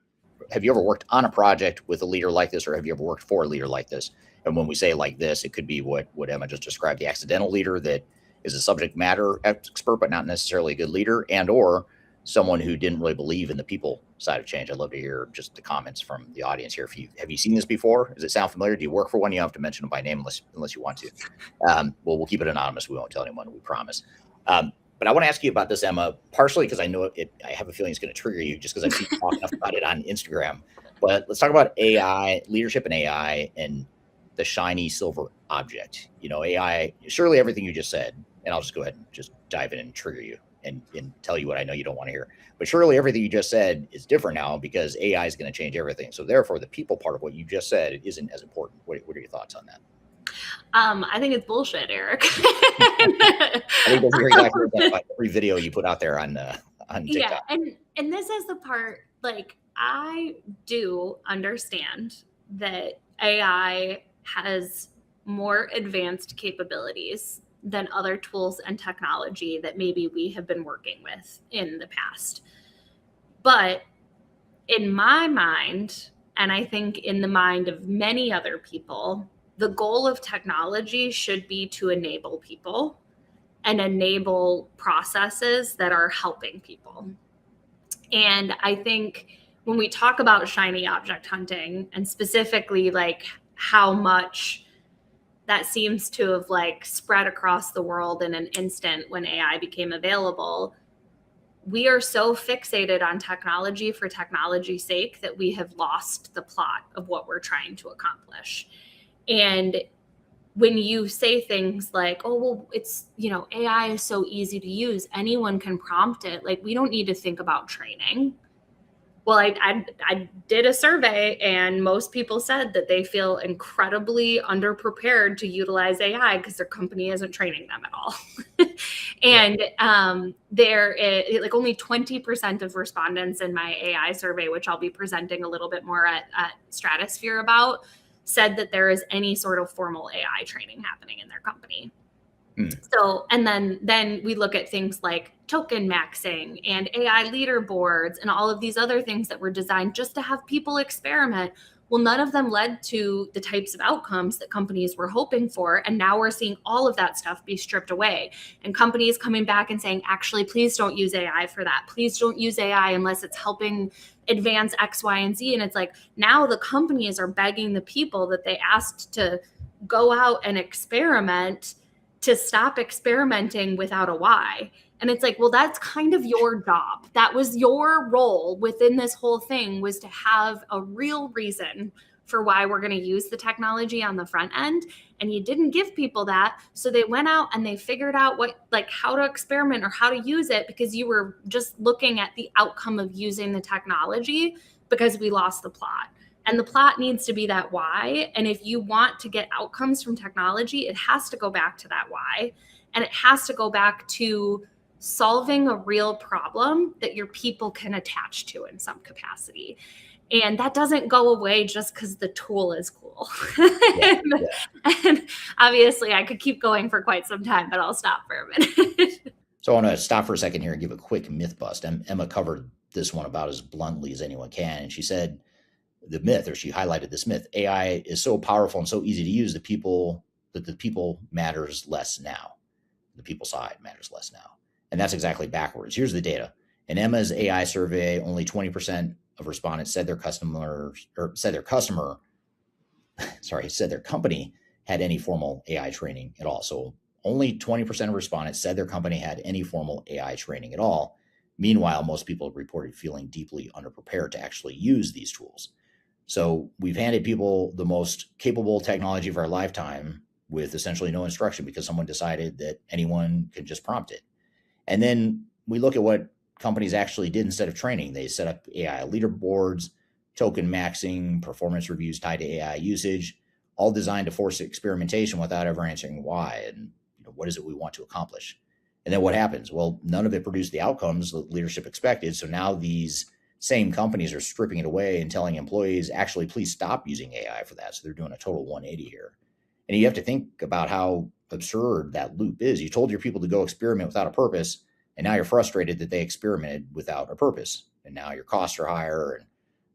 Have you ever worked on a project with a leader like this, or have you ever worked for a leader like this? And when we say like this, it could be what Emma just described, the accidental leader that is a subject matter expert, but not necessarily a good leader, and or someone who didn't really believe in the people side of change. I'd love to hear just the comments from the audience here. Have you seen this before? Does it sound familiar? Do you work for one? You don't have to mention them by name unless you want to. Well, we'll keep it anonymous. We won't tell anyone, we promise. But I want to ask you about this, Emma, partially because I know I have a feeling it's going to trigger you just because I've seen you talk enough about it on Instagram. But let's talk about AI, leadership and AI, and the shiny silver object. AI, surely everything you just said, and I'll just go ahead and just dive in and trigger you and tell you what I know you don't want to hear. But surely everything you just said is different now because AI is going to change everything. So therefore, the people part of what you just said isn't as important. What are your thoughts on that? I think it's bullshit, Eric. I think that's exactly what every video you put out there on TikTok. Yeah, and this is the part, like, I do understand that AI has more advanced capabilities than other tools and technology that maybe we have been working with in the past. But in my mind, and I think in the mind of many other people, the goal of technology should be to enable people and enable processes that are helping people. And I think when we talk about shiny object hunting, and specifically like how much that seems to have like spread across the world in an instant when AI became available, we are so fixated on technology for technology's sake that we have lost the plot of what we're trying to accomplish. And when you say things like, oh, well, it's, AI is so easy to use, anyone can prompt it, like, we don't need to think about training. Well, I did a survey and most people said that they feel incredibly underprepared to utilize AI because their company isn't training them at all. And like only 20% of respondents in my AI survey, which I'll be presenting a little bit more at Stratosphere about, said that there is any sort of formal AI training happening in their company. So, and then we look at things like token maxing and AI leaderboards and all of these other things that were designed just to have people experiment. Well, none of them led to the types of outcomes that companies were hoping for. And now we're seeing all of that stuff be stripped away and companies coming back and saying, actually, please don't use AI for that. Please don't use AI unless it's helping advance X, Y, and Z. And it's like, now the companies are begging the people that they asked to go out and experiment to stop experimenting without a why. And it's like, well, that's kind of your job. That was your role within this whole thing, was to have a real reason for why we're going to use the technology on the front end. And you didn't give people that. So they went out and they figured out how to experiment or how to use it because you were just looking at the outcome of using the technology because we lost the plot. And the plot needs to be that why. And if you want to get outcomes from technology, it has to go back to that why. And it has to go back to solving a real problem that your people can attach to in some capacity. And that doesn't go away just because the tool is cool. Yeah, and obviously, I could keep going for quite some time, but I'll stop for a minute. So I want to stop for a second here and give a quick myth bust. Emma covered this one about as bluntly as anyone can. And she said the myth, or she highlighted this myth, AI is so powerful and so easy to use that the people matters less now. The people side matters less now. And that's exactly backwards. Here's the data. In Emma's AI survey, only 20% of respondents said their company had any formal AI training at all. So only 20% of respondents said their company had any formal AI training at all. Meanwhile, most people reported feeling deeply underprepared to actually use these tools. So we've handed people the most capable technology of our lifetime with essentially no instruction because someone decided that anyone can just prompt it. And then we look at what companies actually did instead of training. They set up AI leaderboards, token maxing, performance reviews tied to AI usage, all designed to force experimentation without ever answering why and what is it we want to accomplish. And then what happens? Well, none of it produced the outcomes that leadership expected. So now these same companies are stripping it away and telling employees, actually, please stop using AI for that. So they're doing a total 180 here. And you have to think about how absurd that loop is. You told your people to go experiment without a purpose, and now you're frustrated that they experimented without a purpose. And now your costs are higher, and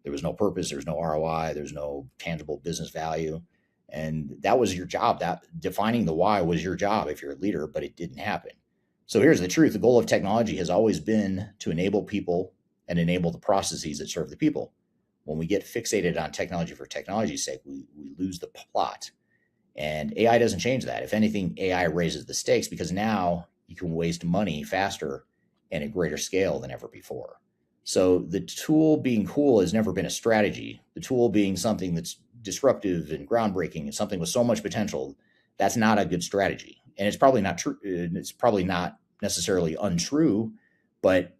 there was no purpose, there's no ROI, there's no tangible business value. And that was your job. That defining the why was your job if you're a leader, but it didn't happen. So here's the truth. The goal of technology has always been to enable people and enable the processes that serve the people. When we get fixated on technology for technology's sake, we lose the plot. And AI doesn't change that. If anything, AI raises the stakes because now you can waste money faster and at greater scale than ever before. So the tool being cool has never been a strategy. The tool being something that's disruptive and groundbreaking and something with so much potential, that's not a good strategy. And it's probably not true. It's probably not necessarily untrue, but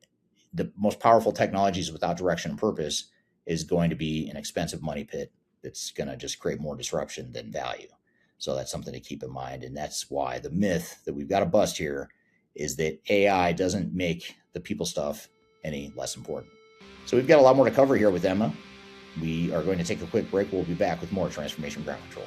the most powerful technologies without direction and purpose is going to be an expensive money pit that's going to just create more disruption than value. So that's something to keep in mind. And that's why the myth that we've got to bust here is that AI doesn't make the people stuff any less important. So we've got a lot more to cover here with Emma. We are going to take a quick break. We'll be back with more Transformation Ground Control.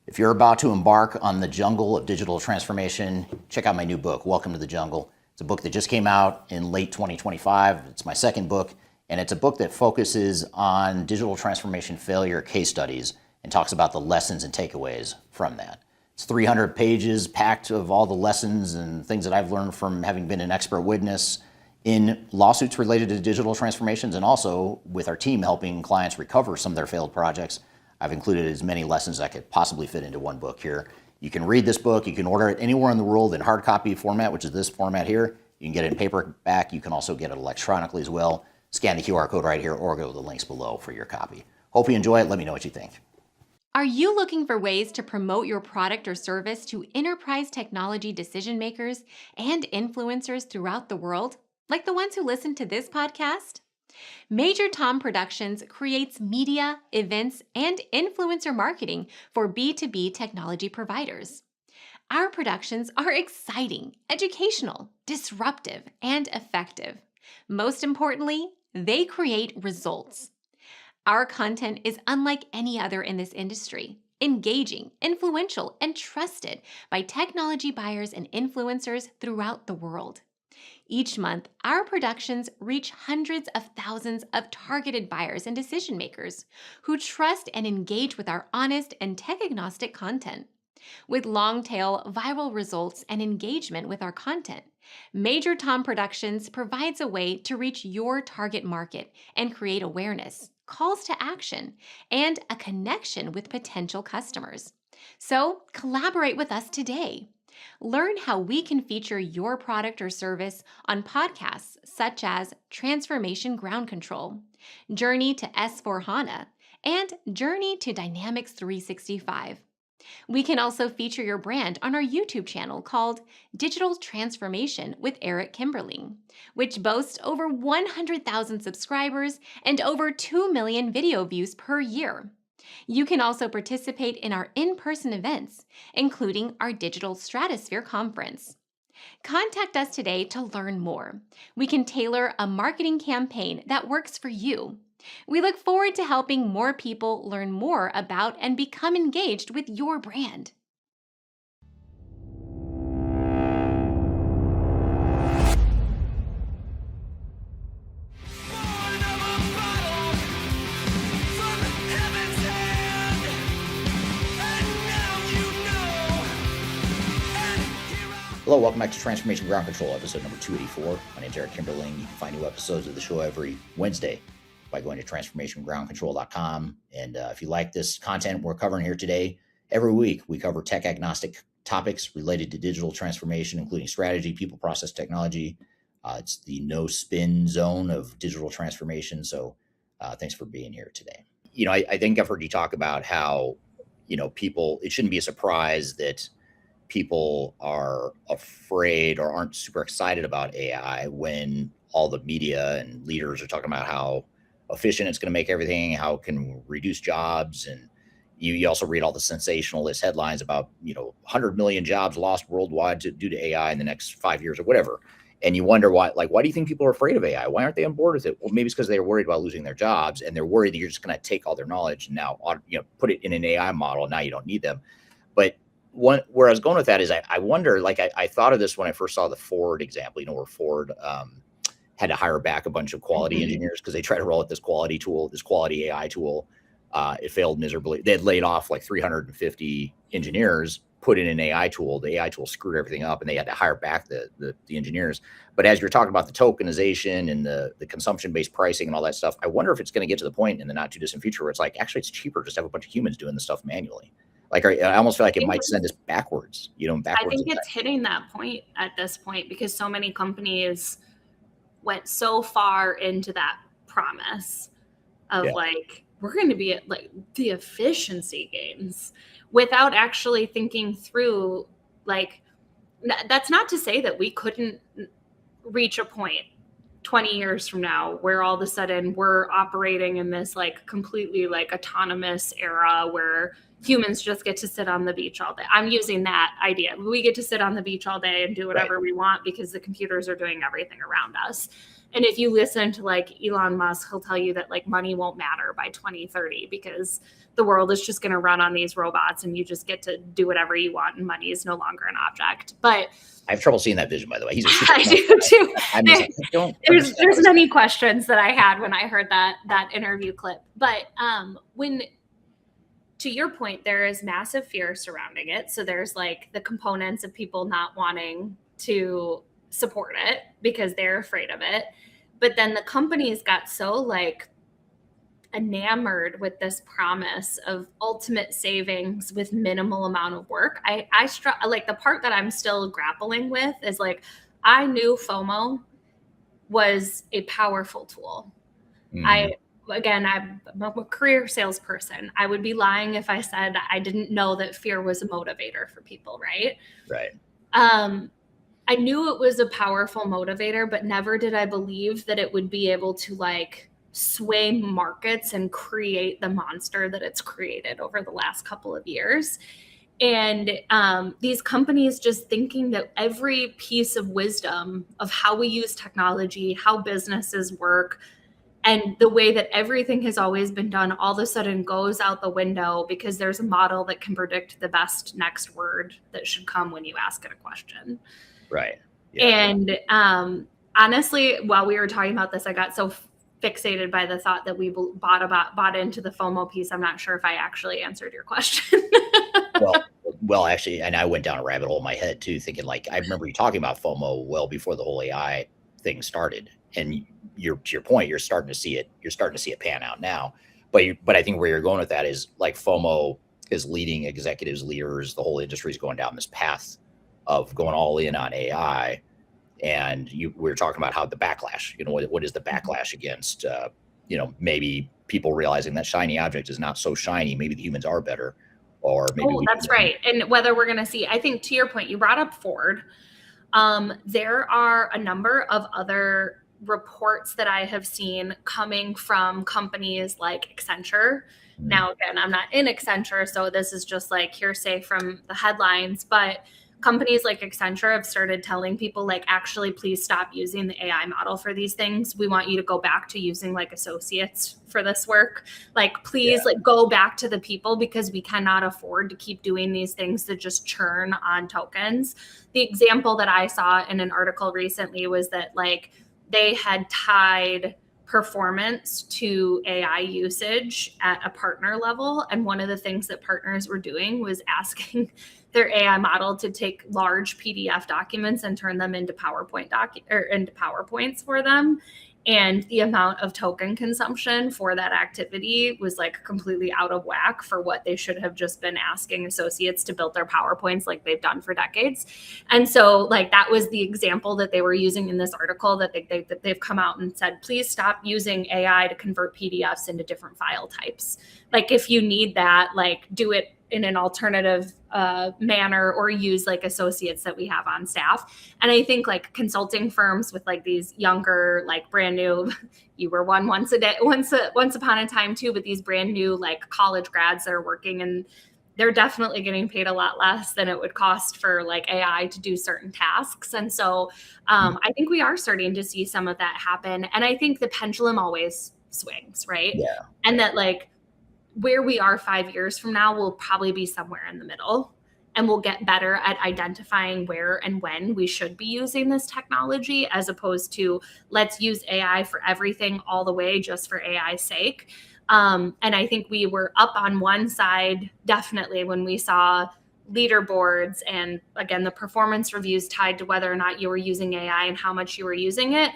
If you're about to embark on the jungle of digital transformation, check out my new book, Welcome to the Jungle. It's a book that just came out in late 2025. It's my second book, and it's a book that focuses on digital transformation failure case studies and talks about the lessons and takeaways from that. It's 300 pages packed of all the lessons and things that I've learned from having been an expert witness in lawsuits related to digital transformations and also with our team helping clients recover some of their failed projects. I've included as many lessons as I could possibly fit into one book here. You can read this book. You can order it anywhere in the world in hard copy format, which is this format here. You can get it in paperback. You can also get it electronically as well. Scan the QR code right here or go to the links below for your copy. Hope you enjoy it. Let me know what you think. Are you looking for ways to promote your product or service to enterprise technology decision makers and influencers throughout the world, like the ones who listen to this podcast? Major Tom Productions creates media, events, and influencer marketing for B2B technology providers. Our productions are exciting, educational, disruptive, and effective. Most importantly, they create results. Our content is unlike any other in this industry, engaging, influential, and trusted by technology buyers and influencers throughout the world. Each month, our productions reach hundreds of thousands of targeted buyers and decision makers who trust and engage with our honest and tech-agnostic content. With long-tail viral results and engagement with our content, Major Tom Productions provides a way to reach your target market and create awareness, calls to action, and a connection with potential customers. So collaborate with us today. Learn how we can feature your product or service on podcasts such as Transformation Ground Control, Journey to S4HANA, and Journey to Dynamics 365. We can also feature your brand on our YouTube channel called Digital Transformation with Eric Kimberling, which boasts over 100,000 subscribers and over 2 million video views per year. You can also participate in our in-person events, including our Digital Stratosphere Conference. Contact us today to learn more. We can tailor a marketing campaign that works for you. We look forward to helping more people learn more about and become engaged with your brand. Hello, welcome back to Transformation Ground Control, episode number 284. My name is Eric Kimberling. You can find new episodes of the show every Wednesday by going to transformationgroundcontrol.com. And if you like this content we're covering here today, every week we cover tech agnostic topics related to digital transformation, including strategy, people, process, technology. It's the no spin zone of digital transformation. So thanks for being here today. I think I've heard you talk about how, people, it shouldn't be a surprise that people are afraid or aren't super excited about AI when all the media and leaders are talking about how efficient it's going to make everything, how it can reduce jobs. And you also read all the sensationalist headlines about, 100 million jobs lost worldwide due to AI in the next 5 years or whatever. And you wonder why do you think people are afraid of AI? Why aren't they on board with it? Well, maybe it's because they're worried about losing their jobs, and they're worried that you're just going to take all their knowledge and now, put it in an AI model. Now you don't need them. But where I was going with that is I wonder, I thought of this when I first saw the Ford example, where Ford had to hire back a bunch of quality engineers because they tried to roll out this quality AI tool. It failed miserably. They had laid off like 350 engineers, put in an AI tool. The AI tool screwed everything up, and they had to hire back the engineers. But as you're talking about the tokenization and the consumption-based pricing and all that stuff, I wonder if it's going to get to the point in the not too distant future where it's like, actually, it's cheaper just to have a bunch of humans doing the stuff manually. I almost feel like it might send us backwards, I think it's hitting that point at this point because so many companies went so far into that promise of we're going to be at the efficiency gains without actually thinking through, that's not to say that we couldn't reach a point 20 years from now where all of a sudden we're operating in this completely autonomous era where humans just get to sit on the beach all day. I'm using that idea. We get to sit on the beach all day and do whatever we want because the computers are doing everything around us. And if you listen to Elon Musk, he'll tell you that money won't matter by 2030 because the world is just going to run on these robots and you just get to do whatever you want and money is no longer an object. But I have trouble seeing that vision, by the way. I do too. There's many questions that I had when I heard that interview clip. But to your point, there is massive fear surrounding it. So there's the components of people not wanting to support it because they're afraid of it. But then the companies got so enamored with this promise of ultimate savings with minimal amount of work. I the part that I'm still grappling with is I knew FOMO was a powerful tool. I'm a career salesperson. I would be lying if I said I didn't know that fear was a motivator for people, right? Right. I knew it was a powerful motivator, but never did I believe that it would be able to sway markets and create the monster that it's created over the last couple of years. And these companies just thinking that every piece of wisdom of how we use technology, how businesses work, and the way that everything has always been done all of a sudden goes out the window because there's a model that can predict the best next word that should come when you ask it a question. Right. Yeah. And honestly, while we were talking about this, I got so fixated by the thought that we bought into the FOMO piece. I'm not sure if I actually answered your question. well, actually, and I went down a rabbit hole in my head too, thinking I remember you talking about FOMO well before the whole AI thing started. And to your point, you're starting to see it pan out now. But I think where you're going with that is FOMO is leading executives, leaders, the whole industry is going down this path of going all in on AI. And we were talking about how the backlash, what is the backlash against, maybe people realizing that shiny object is not so shiny. Maybe the humans are better. Or maybe that's right. And whether we're going to see, I think to your point, you brought up Ford. There are a number of other reports that I have seen coming from companies like Accenture Now, again, I'm not in Accenture, so this is just like hearsay from the headlines, but companies like Accenture have started telling people, like, actually, please stop using the AI model for these things. We want you to go back to using like associates for this work. Like, please, like, go back to the people, because we cannot afford to keep doing these things that just churn on tokens. The example that I saw in an article recently was that, like, they had tied performance to AI usage at a partner level. And one of the things that partners were doing was asking their AI model to take large PDF documents and turn them into into PowerPoints for them. And the amount of token consumption for that activity was like completely out of whack for what they should have just been asking associates to build their PowerPoints like they've done for decades. And so, like, that was the example that they were using in this article, that they've come out and said, please stop using AI to convert PDFs into different file types. Like, if you need that, like, do it in an alternative manner, or use like associates that we have on staff. And I think like consulting firms with like these younger, like brand new, you were one once upon a time too, but these brand new like college grads that are working, and they're definitely getting paid a lot less than it would cost for like AI to do certain tasks. And so I think we are starting to see some of that happen. And I think the pendulum always swings, right? Yeah. And that, like, where we are 5 years from now will probably be somewhere in the middle, and we'll get better at identifying where and when we should be using this technology, as opposed to let's use AI for everything all the way just for AI's sake. And I think we were up on one side, definitely, when we saw leaderboards and, again, the performance reviews tied to whether or not you were using AI and how much you were using it,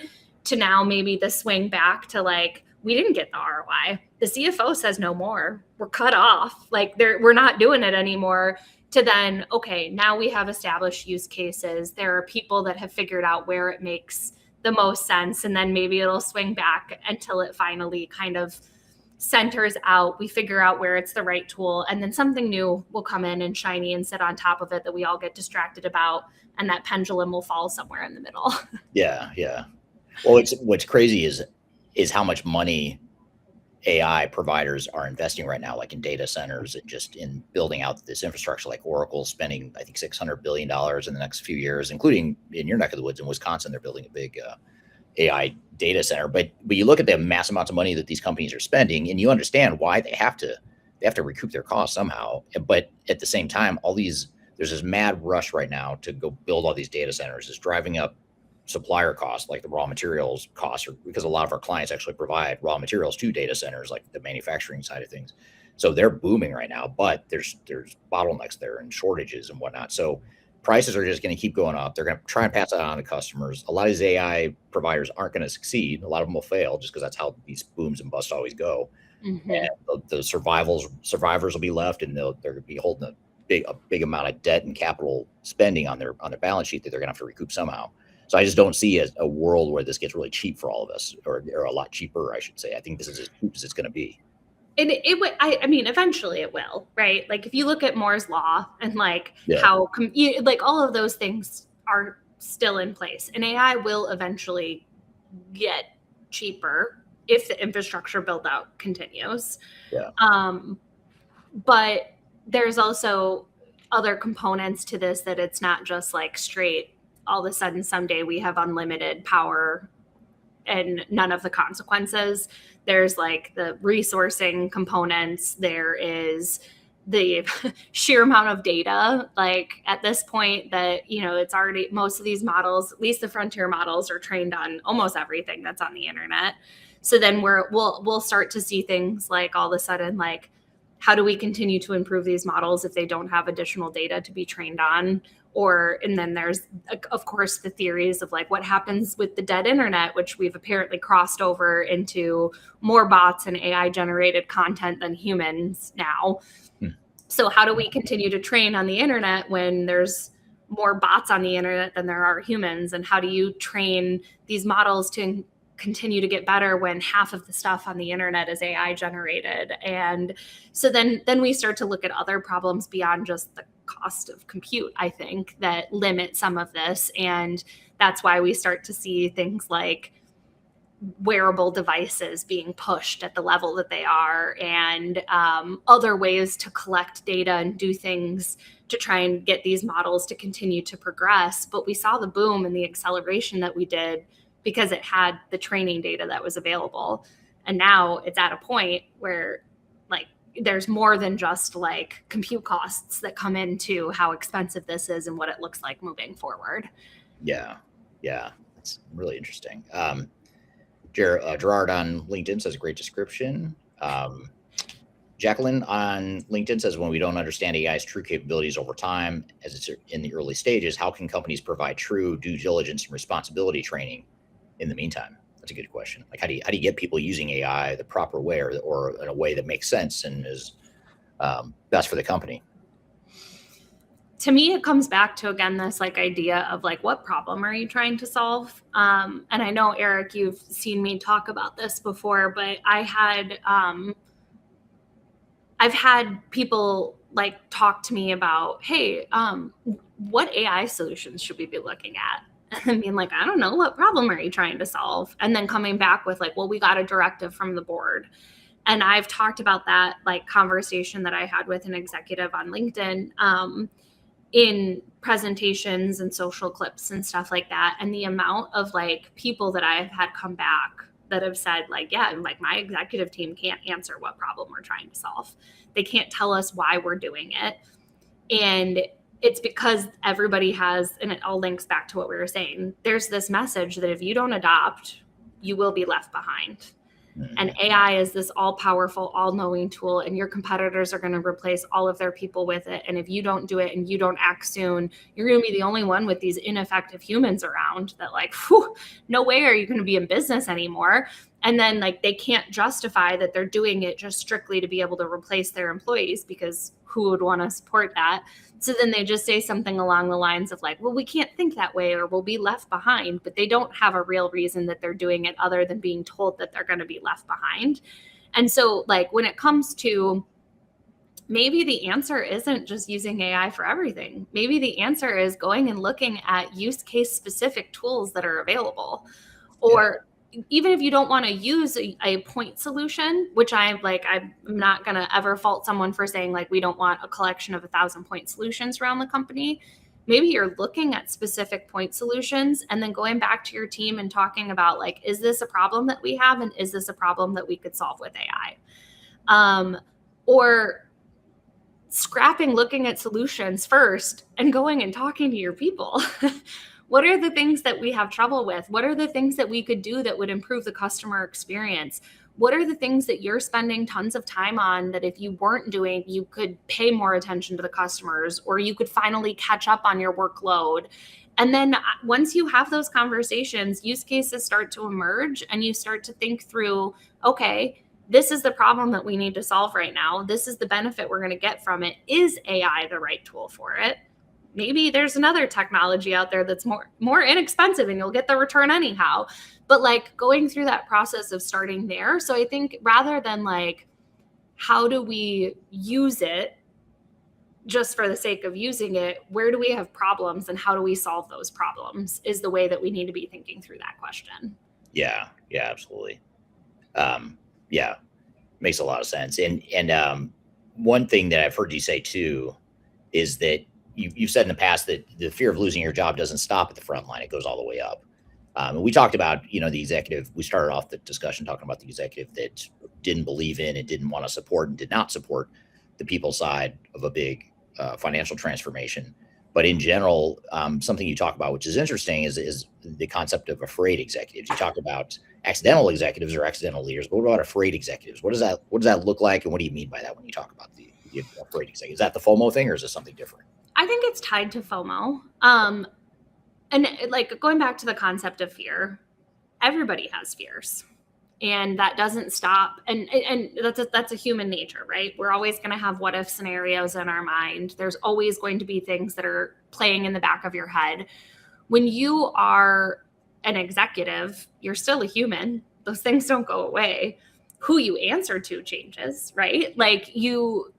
to now maybe the swing back to like, we didn't get the ROI. The CFO says no more. We're cut off. Like, we're not doing it anymore. To then, okay, now we have established use cases. There are people that have figured out where it makes the most sense. And then maybe it'll swing back until it finally kind of centers out. We figure out where it's the right tool. And then something new will come in and shiny and sit on top of it that we all get distracted about. And that pendulum will fall somewhere in the middle. Yeah. Yeah. Well, what's crazy is how much money AI providers are investing right now, like in data centers and just in building out this infrastructure. Like Oracle spending, I think, $600 billion in the next few years, including in your neck of the woods in Wisconsin. They're building a big AI data center. But you look at the mass amounts of money that these companies are spending, and you understand why they have to recoup their costs somehow. But at the same time, there's this mad rush right now to go build all these data centers. It's driving up supplier costs, like the raw materials costs, because a lot of our clients actually provide raw materials to data centers, like the manufacturing side of things. So they're booming right now, but there's bottlenecks there and shortages and whatnot. So prices are just going to keep going up. They're going to try and pass that on to customers. A lot of these AI providers aren't going to succeed. A lot of them will fail, just because that's how these booms and busts always go. Mm-hmm. And the survivors will be left, and they're going to be holding a big amount of debt and capital spending on their balance sheet that they're going to have to recoup somehow. So I just don't see a world where this gets really cheap for all of us, or a lot cheaper, I should say. I think this is as cheap as it's going to be. And I mean, eventually it will, right? Like, if you look at Moore's law and like how like all of those things are still in place, and AI will eventually get cheaper if the infrastructure build out continues. Yeah. But there's also other components to this, that it's not just like straight, all of a sudden someday we have unlimited power and none of the consequences. There's like the resourcing components. There is the sheer amount of data, like at this point that, it's already, most of these models, at least the frontier models, are trained on almost everything that's on the internet. So then we'll start to see things like, all of a sudden, like, how do we continue to improve these models if they don't have additional data to be trained on? And then there's, of course, the theories of like what happens with the dead internet, which we've apparently crossed over into more bots and AI generated content than humans now. So how do we continue to train on the internet when there's more bots on the internet than there are humans? And how do you train these models to continue to get better when half of the stuff on the internet is AI generated? And so then we start to look at other problems beyond just the cost of compute, I think, that limit some of this. And that's why we start to see things like wearable devices being pushed at the level that they are, and other ways to collect data and do things to try and get these models to continue to progress. But we saw the boom and the acceleration that we did because it had the training data that was available. And now it's at a point where like there's more than just like compute costs that come into how expensive this is and what it looks like moving forward. Yeah. That's really interesting. Gerard on LinkedIn says great description. Jacqueline on LinkedIn says, when we don't understand AI's true capabilities over time, as it's in the early stages, how can companies provide true due diligence and responsibility training in the meantime? That's a good question. Like, how do you get people using AI the proper way, or in a way that makes sense and is best for the company? To me, it comes back to, again, this like idea of like, what problem are you trying to solve? And I know, Eric, you've seen me talk about this before, but I've had people like talk to me about, hey, what AI solutions should we be looking at? And being like, I don't know, what problem are you trying to solve? And then coming back with like, well, we got a directive from the board. And I've talked about that like conversation that I had with an executive on LinkedIn in presentations and social clips and stuff like that. And the amount of like people that I've had come back that have said like, yeah, like my executive team can't answer what problem we're trying to solve. They can't tell us why we're doing it. And it's because everybody has, and it all links back to what we were saying, there's this message that if you don't adopt, you will be left behind. And AI is this all-powerful, all-knowing tool, and your competitors are going to replace all of their people with it. And if you don't do it and you don't act soon, you're going to be the only one with these ineffective humans around that like, whew, no way are you going to be in business anymore. And then like they can't justify that they're doing it just strictly to be able to replace their employees, because who would want to support that? So then they just say something along the lines of like, well, we can't think that way, or we'll be left behind, but they don't have a real reason that they're doing it other than being told that they're going to be left behind. And so like when it comes to, maybe the answer isn't just using AI for everything. Maybe the answer is going and looking at use case specific tools that are available. Or even if you don't want to use a point solution, which I'm not going to ever fault someone for saying like, we don't want a collection of 1,000 point solutions around the company. Maybe you're looking at specific point solutions and then going back to your team and talking about like, is this a problem that we have? And is this a problem that we could solve with AI? Or scrapping looking at solutions first and going and talking to your people. What are the things that we have trouble with? What are the things that we could do that would improve the customer experience? What are the things that you're spending tons of time on that if you weren't doing, you could pay more attention to the customers, or you could finally catch up on your workload? And then once you have those conversations, use cases start to emerge and you start to think through, okay, this is the problem that we need to solve right now. This is the benefit we're going to get from it. Is AI the right tool for it? Maybe there's another technology out there that's more inexpensive and you'll get the return anyhow. But like going through that process of starting there. So I think rather than like, how do we use it just for the sake of using it, where do we have problems and how do we solve those problems is the way that we need to be thinking through that question. Yeah, absolutely. Makes a lot of sense. And one thing that I've heard you say too is that you've said in the past that the fear of losing your job doesn't stop at the front line. It goes all the way up. And we talked about, the executive, we started off the discussion talking about the executive that didn't believe in and didn't want to support and did not support the people side of a big financial transformation. But in general, something you talk about, which is interesting, is the concept of afraid executives. You talk about accidental executives or accidental leaders, but what about afraid executives? What does that look like? And what do you mean by that when you talk about the afraid executives? Is that the FOMO thing or is it something different? I think it's tied to FOMO. And like going back to the concept of fear, everybody has fears and that doesn't stop. And that's a human nature, right? We're always going to have what if scenarios in our mind. There's always going to be things that are playing in the back of your head. When you are an executive, you're still a human. Those things don't go away. Who you answer to changes, right? Like you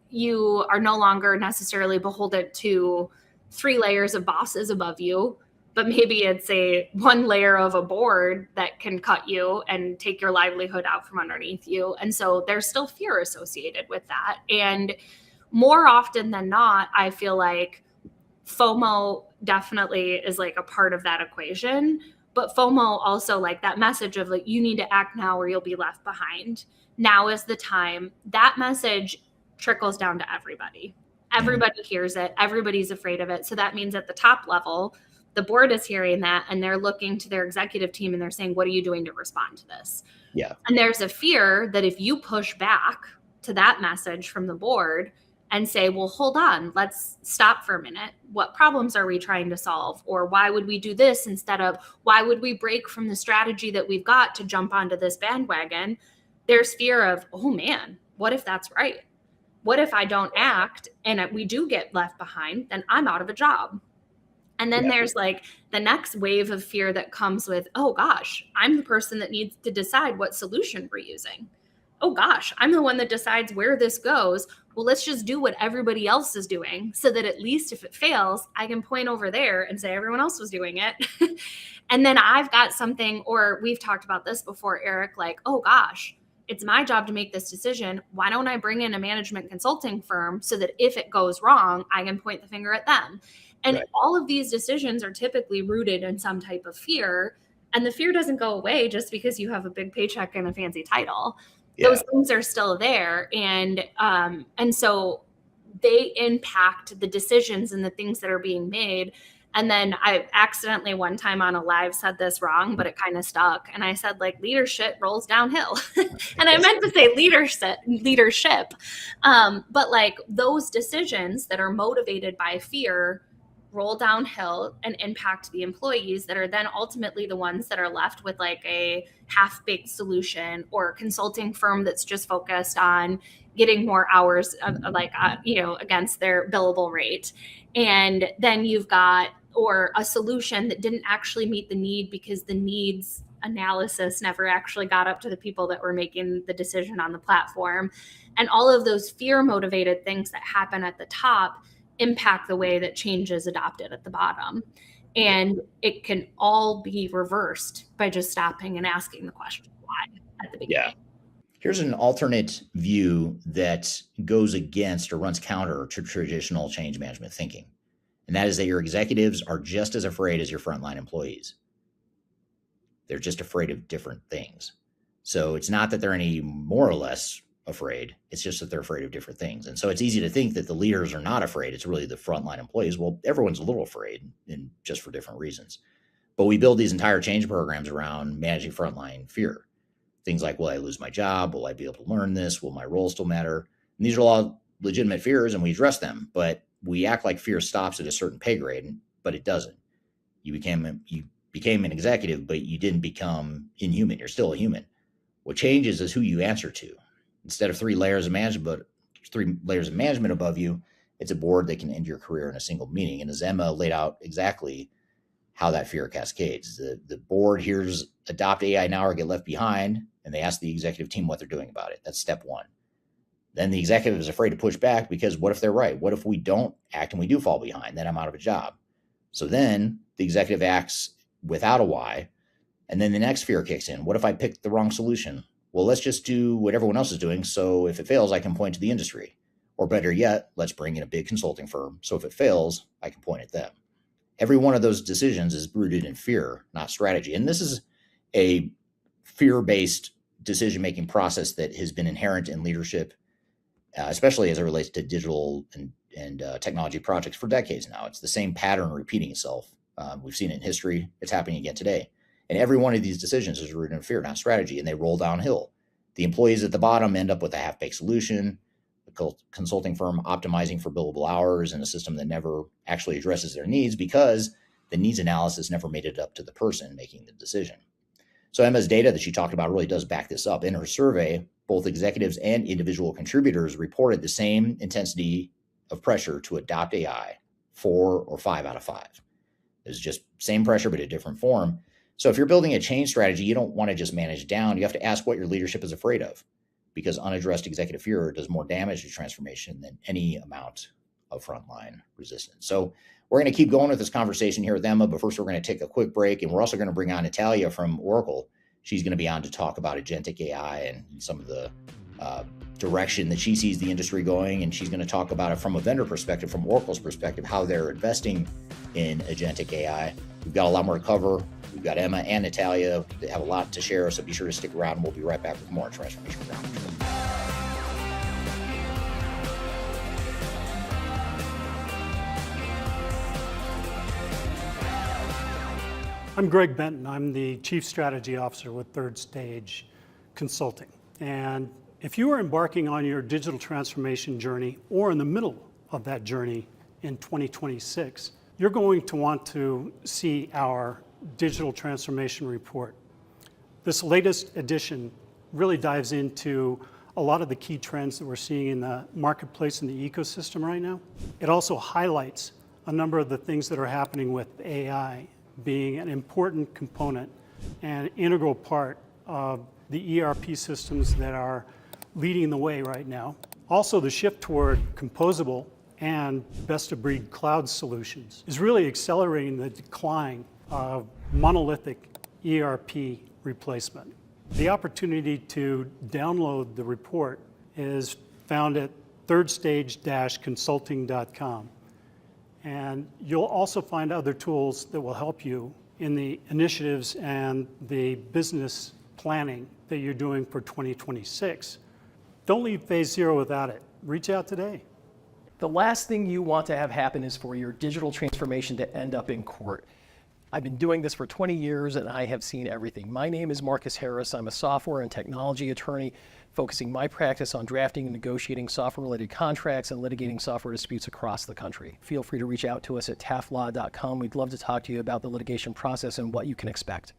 are no longer necessarily beholden to 3 layers of bosses above you. but maybe it's one layer of a board that can cut you and take your livelihood out from underneath you. And so there's still fear associated with that. And more often than not, I feel like FOMO definitely is like a part of that equation. But FOMO also, like that message of like, you need to act now or you'll be left behind. Now is the time. That message trickles down to everybody. Everybody hears it. Everybody's afraid of it. So that means at the top level, the board is hearing that and they're looking to their executive team and they're saying, what are you doing to respond to this? Yeah. And there's a fear that if you push back to that message from the board and say, well, hold on, let's stop for a minute. What problems are we trying to solve? Or why would we do this instead of why would we break from the strategy that we've got to jump onto this bandwagon? There's fear of, oh man, what if that's right? What if I don't act and we do get left behind? Then I'm out of a job. And then there's like the next wave of fear that comes with, oh gosh, I'm the person that needs to decide what solution we're using. Oh gosh, I'm the one that decides where this goes. Well, let's just do what everybody else is doing so that at least if it fails, I can point over there and say everyone else was doing it. And then I've got something, or we've talked about this before, Eric, like, oh gosh, it's my job to make this decision. Why don't I bring in a management consulting firm so that if it goes wrong, I can point the finger at them? And all of these decisions are typically rooted in some type of fear. And the fear doesn't go away just because you have a big paycheck and a fancy title. Those things are still there. And so they impact the decisions and the things that are being made. And then I accidentally one time on a live said this wrong, but it kind of stuck. And I said like leadership rolls downhill. And I meant to say leadership. But like those decisions that are motivated by fear roll downhill and impact the employees that are then ultimately the ones that are left with like a half-baked solution or a consulting firm that's just focused on getting more hours against their billable rate. And then you've got or a solution that didn't actually meet the need because the needs analysis never actually got up to the people that were making the decision on the platform. And all of those fear motivated things that happen at the top impact the way that change is adopted at the bottom. And it can all be reversed by just stopping and asking the question why at the beginning. Yeah. Here's an alternate view that goes against or runs counter to traditional change management thinking. And that is that your executives are just as afraid as your frontline employees. They're just afraid of different things. So it's not that they're any more or less afraid. It's just that they're afraid of different things. And so it's easy to think that the leaders are not afraid. It's really the frontline employees. Well, everyone's a little afraid, and just for different reasons. But we build these entire change programs around managing frontline fear. Things like, will I lose my job? Will I be able to learn this? Will my role still matter? And these are all legitimate fears, and we address them. But we act like fear stops at a certain pay grade, but it doesn't. You became an executive, but you didn't become inhuman. You're still a human. What changes is who you answer to. Instead of three layers of management above you, it's a board that can end your career in a single meeting. And as Emma laid out exactly how that fear cascades, the board hears adopt AI now or get left behind, and they ask the executive team what they're doing about it. That's step one. Then the executive is afraid to push back because what if they're right? What if we don't act and we do fall behind? Then I'm out of a job. So then the executive acts without a why. And then the next fear kicks in. What if I picked the wrong solution? Well, let's just do what everyone else is doing. So if it fails, I can point to the industry. Or better yet, let's bring in a big consulting firm. So if it fails, I can point at them. Every one of those decisions is rooted in fear, not strategy. And this is a fear-based decision-making process that has been inherent in leadership, especially as it relates to digital and technology projects for decades now. It's the same pattern repeating itself. We've seen it in history. It's happening again today. And every one of these decisions is rooted in fear, not strategy, and they roll downhill. The employees at the bottom end up with a half-baked solution, the consulting firm optimizing for billable hours in a system that never actually addresses their needs because the needs analysis never made it up to the person making the decision. So Emma's data that she talked about really does back this up. In her survey, both executives and individual contributors reported the same intensity of pressure to adopt AI, 4 or 5 out of 5. It's just same pressure, but a different form. So if you're building a change strategy, you don't want to just manage down. You have to ask what your leadership is afraid of, because unaddressed executive fear does more damage to transformation than any amount of frontline resistance. So We're going to keep going with this conversation here with Emma, but first we're going to take a quick break, and we're also going to bring on Natalia from Oracle. She's going to be on to talk about agentic AI and some of the direction that she sees the industry going, and she's going to talk about it from a vendor perspective, from Oracle's perspective, how they're investing in agentic AI. We've got a lot more to cover. We've got Emma and Natalia that have a lot to share, so be sure to stick around, and we'll be right back with more Transformation Ground Control. I'm Greg Benton. I'm the Chief Strategy Officer with Third Stage Consulting. And if you are embarking on your digital transformation journey or in the middle of that journey in 2026, you're going to want to see our digital transformation report. This latest edition really dives into a lot of the key trends that we're seeing in the marketplace and the ecosystem right now. It also highlights a number of the things that are happening with AI being an important component and integral part of the ERP systems that are leading the way right now. Also, the shift toward composable and best-of-breed cloud solutions is really accelerating the decline of monolithic ERP replacement. The opportunity to download the report is found at thirdstage-consulting.com. And you'll also find other tools that will help you in the initiatives and the business planning that you're doing for 2026. Don't leave phase zero without it. Reach out today. The last thing you want to have happen is for your digital transformation to end up in court. I've been doing this for 20 years and I have seen everything. My name is Marcus Harris. I'm a software and technology attorney focusing my practice on drafting and negotiating software-related contracts and litigating software disputes across the country. Feel free to reach out to us at taftlaw.com. We'd love to talk to you about the litigation process and what you can expect.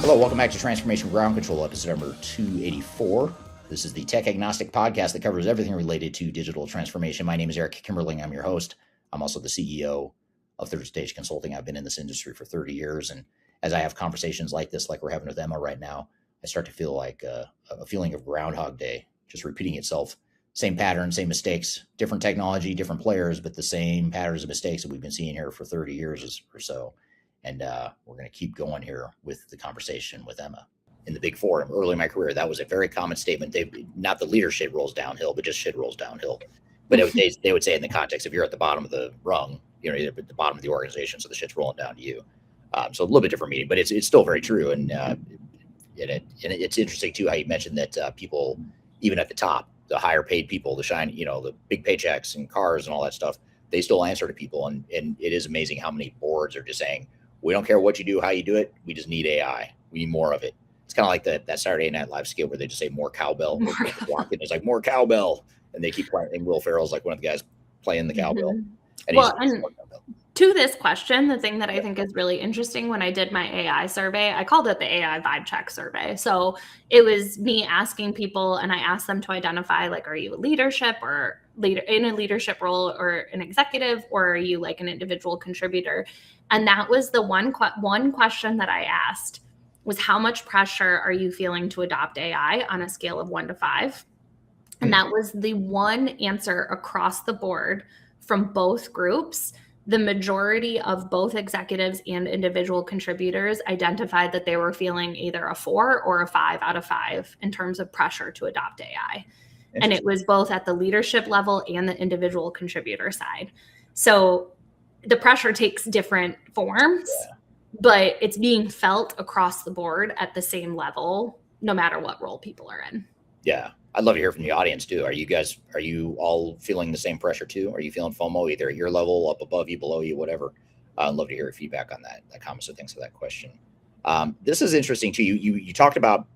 Hello, welcome back to Transformation Ground Control, episode number 284. This is the tech agnostic podcast that covers everything related to digital transformation. My name is Eric Kimmerling. I'm your host. I'm also the CEO of Third Stage Consulting. I've been in this industry for 30 years. And as I have conversations like this, like we're having with Emma right now, I start to feel like a feeling of Groundhog Day, just repeating itself. Same pattern, same mistakes, different technology, different players, but the same patterns of mistakes that we've been seeing here for 30 years or so. And we're going to keep going here with the conversation with Emma. In the Big Four, early in my career, that was a very common statement. Not the leadership rolls downhill, but just shit rolls downhill. But they would say in the context, if you're at the bottom of the rung, you're at the bottom of the organization, so the shit's rolling down to you. So a little bit different meaning, but it's still very true. And it's interesting too how you mentioned that people, even at the top, the higher paid people, the shiny, the big paychecks and cars and all that stuff, they still answer to people. And it is amazing how many boards are just saying, we don't care what you do, how you do it. We just need AI. We need more of it. It's kind of like that Saturday Night Live skit where they just say more cowbell. It's like more cowbell, and they keep playing. And Will Ferrell's like one of the guys playing the cowbell. And to this question, the thing that I think is really interesting, when I did my AI survey, I called it the AI vibe check survey. So it was me asking people, and I asked them to identify, like, are you a leadership or leader in a leadership role or an executive, or are you like an individual contributor? And that was the one question that I asked was, how much pressure are you feeling to adopt AI on a scale of 1 to 5? And that was the one answer across the board from both groups. The majority of both executives and individual contributors identified that they were feeling either a 4 or a 5 out of 5 in terms of pressure to adopt AI. And it was both at the leadership level and the individual contributor side. So the pressure takes different forms, but it's being felt across the board at the same level, no matter what role people are in. Yeah. I'd love to hear from the audience too. Are you all feeling the same pressure too? Are you feeling FOMO, either at your level, up above you, below you, whatever? I'd love to hear your feedback on that comment. So thanks for that question. This is interesting too. You talked about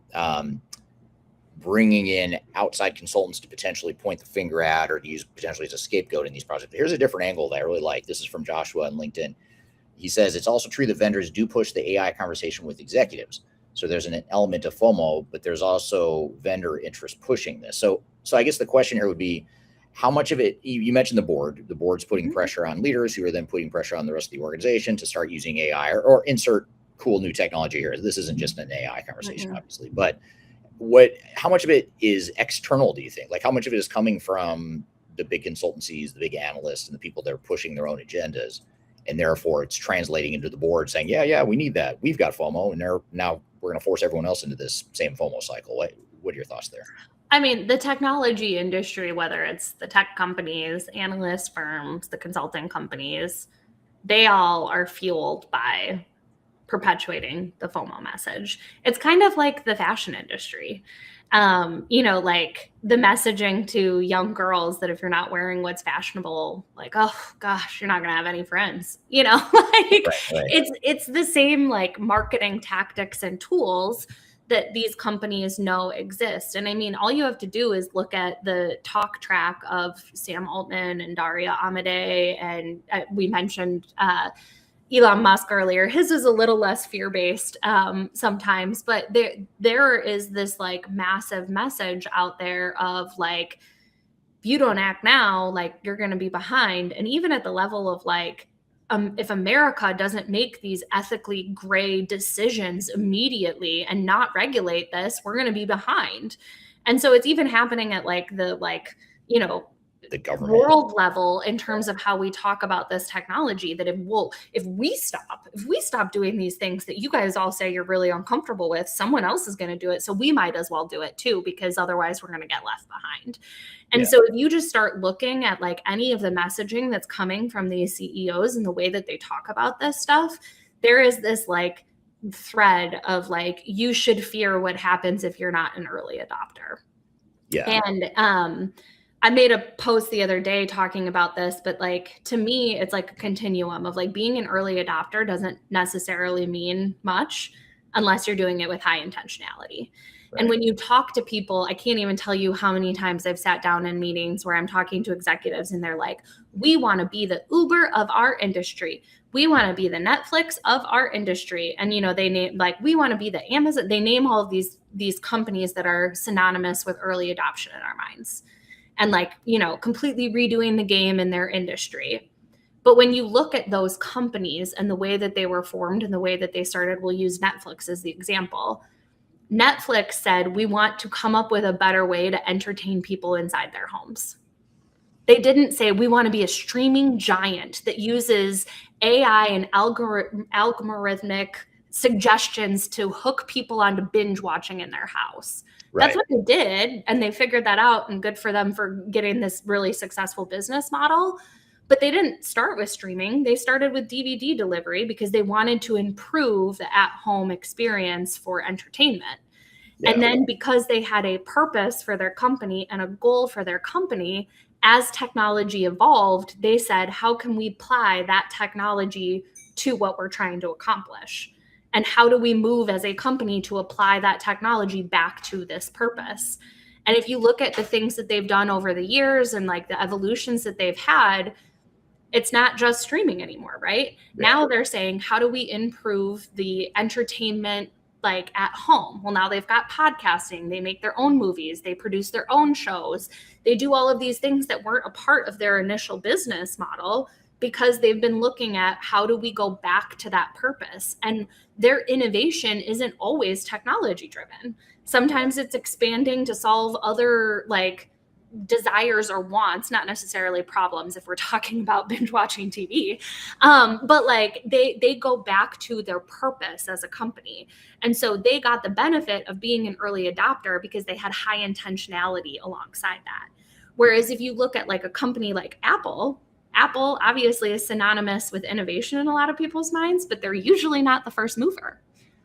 bringing in outside consultants to potentially point the finger at or to use potentially as a scapegoat in these projects. But here's a different angle that I really like. This is from Joshua on LinkedIn. He says, it's also true that vendors do push the AI conversation with executives. So there's an element of FOMO, but there's also vendor interest pushing this. So I guess the question here would be, how much of it, you mentioned the board's putting pressure on leaders who are then putting pressure on the rest of the organization to start using AI or insert cool new technology here. This isn't just an AI conversation, obviously, but how much of it is external, do you think? Like, how much of it is coming from the big consultancies, the big analysts, and the people that are pushing their own agendas, and therefore it's translating into the board saying, yeah, we need that. We've got FOMO, and now we're going to force everyone else into this same FOMO cycle. What are your thoughts there? I mean, the technology industry, whether it's the tech companies, analyst firms, the consulting companies, they all are fueled by perpetuating the FOMO message. It's kind of like the fashion industry. Like the messaging to young girls that if you're not wearing what's fashionable, like, oh gosh, you're not going to have any friends, right. It's the same like marketing tactics and tools that these companies know exist. And I mean, all you have to do is look at the talk track of Sam Altman and Daria Amodei, and we mentioned Elon Musk earlier. His is a little less fear-based sometimes, but there is this like massive message out there of like, if you don't act now, like you're going to be behind. And even at the level of like, if America doesn't make these ethically gray decisions immediately and not regulate this, we're going to be behind. And so it's even happening at like the the government world level in terms of how we talk about this technology, that if we stop doing these things that you guys all say you're really uncomfortable with, someone else is going to do it. So we might as well do it too, because otherwise we're going to get left behind. And so if you just start looking at like any of the messaging that's coming from these CEOs and the way that they talk about this stuff, there is this like thread of like, you should fear what happens if you're not an early adopter. Yeah. And I made a post the other day talking about this, but like, to me, it's like a continuum of like being an early adopter doesn't necessarily mean much unless you're doing it with high intentionality. Right. And when you talk to people, I can't even tell you how many times I've sat down in meetings where I'm talking to executives and they're like, we want to be the Uber of our industry. We want to be the Netflix of our industry. And, they name like, we want to be the Amazon. They name all of these companies that are synonymous with early adoption in our minds. And like, completely redoing the game in their industry. But when you look at those companies and the way that they were formed and the way that they started, we'll use Netflix as the example. Netflix said, we want to come up with a better way to entertain people inside their homes. They didn't say, we want to be a streaming giant that uses AI and algorithmic suggestions to hook people onto binge watching in their house. Right. That's what they did. And they figured that out, and good for them for getting this really successful business model. But they didn't start with streaming. They started with DVD delivery because they wanted to improve the at-home experience for entertainment. Yeah. And then because they had a purpose for their company and a goal for their company, as technology evolved, they said, how can we apply that technology to what we're trying to accomplish? And how do we move as a company to apply that technology back to this purpose? And if you look at the things that they've done over the years and like the evolutions that they've had, it's not just streaming anymore, right? Yeah. Now they're saying, how do we improve the entertainment like at home? Well, now they've got podcasting. They make their own movies. They produce their own shows. They do all of these things that weren't a part of their initial business model, because they've been looking at how do we go back to that purpose. And their innovation isn't always technology driven. Sometimes it's expanding to solve other like desires or wants, not necessarily problems if we're talking about binge watching TV. But like they go back to their purpose as a company. And so they got the benefit of being an early adopter because they had high intentionality alongside that. Whereas if you look at like a company like Apple obviously is synonymous with innovation in a lot of people's minds, but they're usually not the first mover.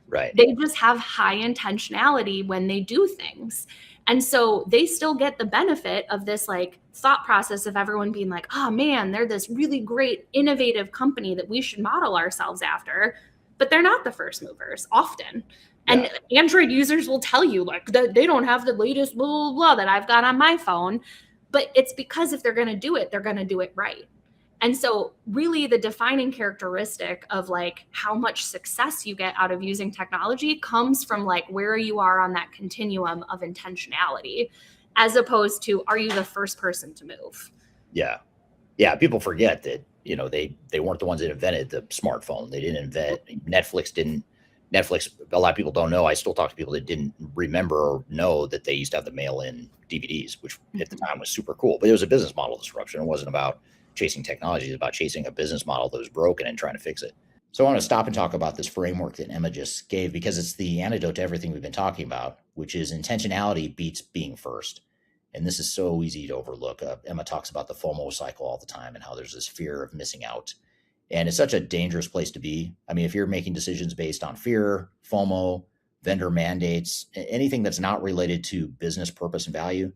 Right. They just have high intentionality when they do things. And so they still get the benefit of this like thought process of everyone being like, oh man, they're this really great, innovative company that we should model ourselves after, but they're not the first movers often. And Android users will tell you like that they don't have the latest blah, blah, blah that I've got on my phone, but it's because if they're going to do it, they're going to do it right. And so really the defining characteristic of like how much success you get out of using technology comes from like where you are on that continuum of intentionality. as opposed to, are you the first person to move? Yeah. People forget that, they weren't the ones that invented the smartphone. They didn't invent Netflix. A lot of people don't know. I still talk to people that didn't remember or know that they used to have the mail-in DVDs, which at the time was super cool, but it was a business model disruption. It wasn't about chasing technology. It was about chasing a business model that was broken and trying to fix it. So I want to stop and talk about this framework that Emma just gave, because it's the antidote to everything we've been talking about, which is intentionality beats being first. And this is so easy to overlook. Emma talks about the FOMO cycle all the time and how there's this fear of missing out. And it's such a dangerous place to be. I mean, if you're making decisions based on fear, FOMO, vendor mandates, anything that's not related to business purpose and value,